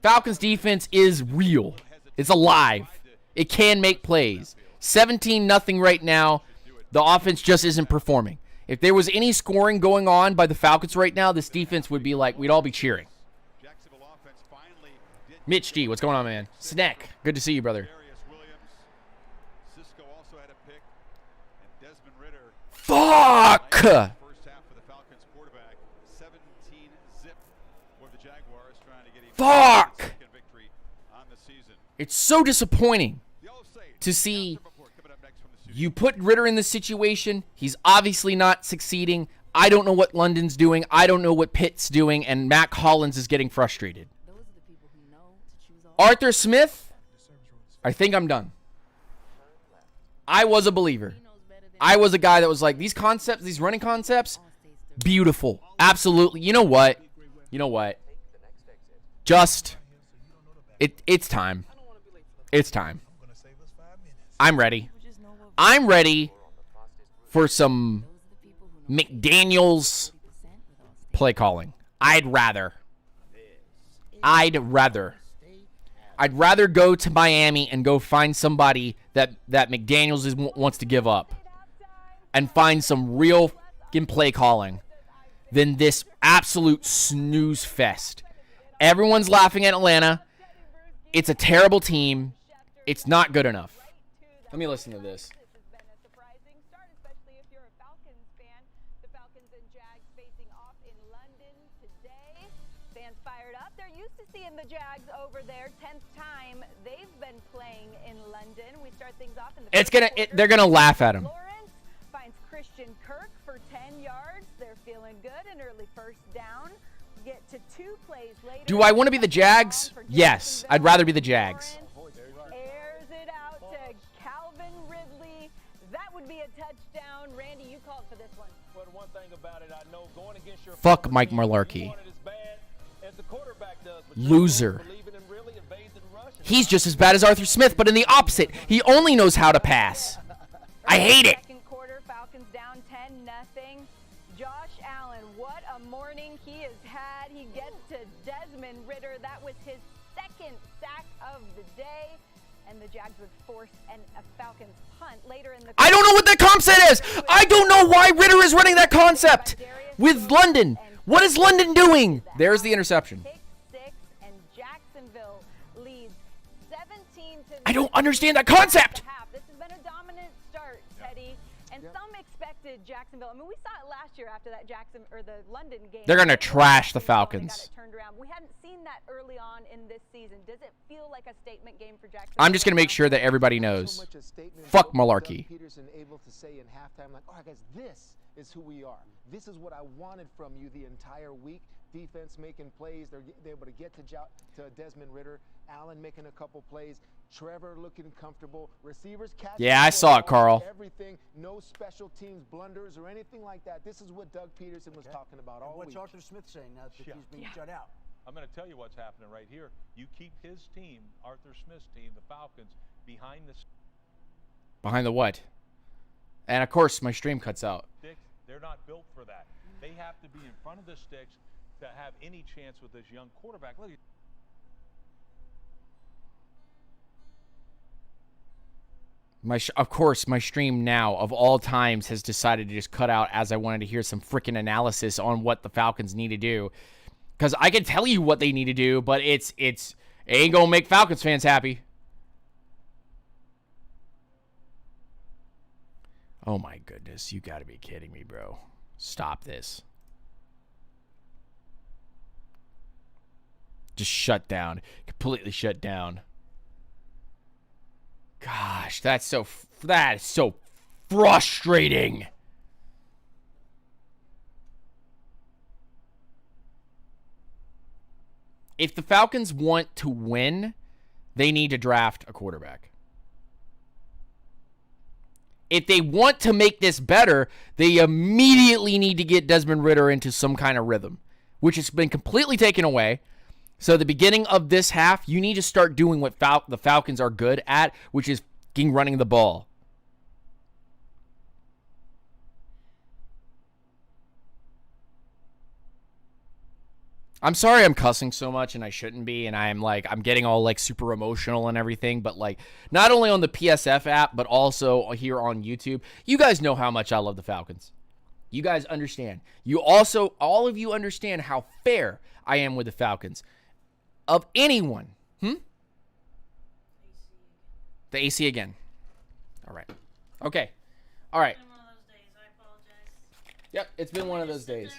A: Falcons defense is real. It's alive. It can make plays. 17-0 right now. The offense just isn't performing. If there was any scoring going on by the Falcons right now, this defense would be like, we'd all be cheering. Mitch G, what's going on, man? Snack, good to see you, brother. Fuck!
D: First half for the Falcons quarterback, 17-zip for the Jaguars, trying to get a
A: Fuck!
D: second victory on the season.
A: It's so disappointing to see you put Ritter in this situation. He's obviously not succeeding. I don't know what London's doing. I don't know what Pitt's doing, and Mac Hollins is getting frustrated. Arthur Smith, I think I'm done. I was a believer. I was a guy that was like, these concepts, these running concepts, beautiful. Absolutely. You know what? You know what? Just, it's time. It's time. I'm ready. I'm ready for some McDaniels play calling. I'd rather go to Miami and go find somebody that McDaniels wants to give up and find some real fucking play calling than this absolute snooze fest. Everyone's laughing at Atlanta. It's a terrible team. It's not good enough. Let me listen to this.
R: The Jags over there, 10th time they've been playing in London. We start things off in the
A: They're gonna laugh at him.
R: Lawrence finds Christian Kirk for 10 yards. They're feeling good. An early first down. Get to 2 plays later.
A: Do I want to be the Jags? Yes, I'd rather be the Jags.
R: Airs it out to Calvin Ridley. That would be a touchdown. Randy, you called for this one.
F: But one thing about it, I know going against your
A: Fuck Mike Malarkey. Loser. He's just as bad as Arthur Smith, but in the opposite. He only knows how to pass. I hate it.
R: Second quarter, Falcons down 10-0. Josh Allen, what a morning he has had. He gets to Desmond Ridder. That was his second sack of the day. And the Jags would force a Falcons punt later in the
A: I don't know what that concept is. I don't know why Ridder is running that concept with London. What is London doing? There's the interception. I don't understand that concept.
R: This has been a dominant start, Teddy, and some expected Jacksonville. I mean, we saw it last year after that the London game.
A: They're gonna trash the Falcons.
R: Got it turned around. We hadn't seen that early on in this season. Does it feel like a statement game for Jacksonville?
A: I'm just gonna make sure that everybody knows. Fuck Malarkey.
S: Peterson able to say in halftime, like, all right, guys, this is who we are. This is what I wanted from you the entire week. Defense making plays. They're able to get to Desmond Ridder. Allen making a couple plays. Trevor looking comfortable. Receivers catching.
A: Yeah, I saw it, Carl.
S: Everything. No special teams blunders or anything like that. This is what Doug Peterson was talking about all week.
T: What's Arthur Smith saying now that he's being shut out?
U: I'm going to tell you what's happening right here. You keep his team, Arthur Smith's team, the Falcons, behind the...
A: Behind the what? And, of course, my stream cuts out.
U: They're not built for that. They have to be in front of the sticks to have any chance with this young quarterback. Look.
A: Of course, my stream now, of all times, has decided to just cut out as I wanted to hear some freaking analysis on what the Falcons need to do. Because I can tell you what they need to do, but it ain't going to make Falcons fans happy. Oh, my goodness. You got to be kidding me, bro. Stop this. Just shut down. Completely shut down. Gosh, that is so frustrating. If the Falcons want to win, they need to draft a quarterback. If they want to make this better, they immediately need to get Desmond Ridder into some kind of rhythm, which has been completely taken away. So the beginning of this half, you need to start doing what the Falcons are good at, which is fucking running the ball. I'm sorry I'm cussing so much and I shouldn't be, and I'm getting all like super emotional and everything, but like not only on the PSF app but also here on YouTube. You guys know how much I love the Falcons. You guys understand. All of you understand how fair I am with the Falcons. Of anyone. The AC again. All right. Okay. All right. Yep, it's been one of those days.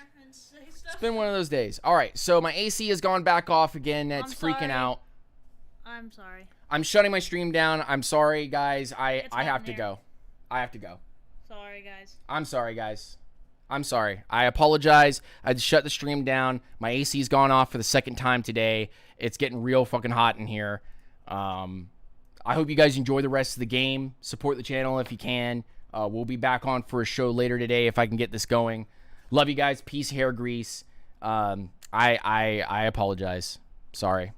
A: It's been one of those days. All right, so my AC has gone back off again. It's freaking out.
C: I'm sorry.
A: I'm shutting my stream down. I'm sorry, guys. I have to go. I have to go.
C: Sorry, guys.
A: I'm sorry, guys. I'm sorry. I apologize. I just shut the stream down. My AC's gone off for the second time today. It's getting real fucking hot in here. I hope you guys enjoy the rest of the game. Support the channel if you can. We'll be back on for a show later today if I can get this going. Love you guys. Peace, hair grease. I apologize. Sorry.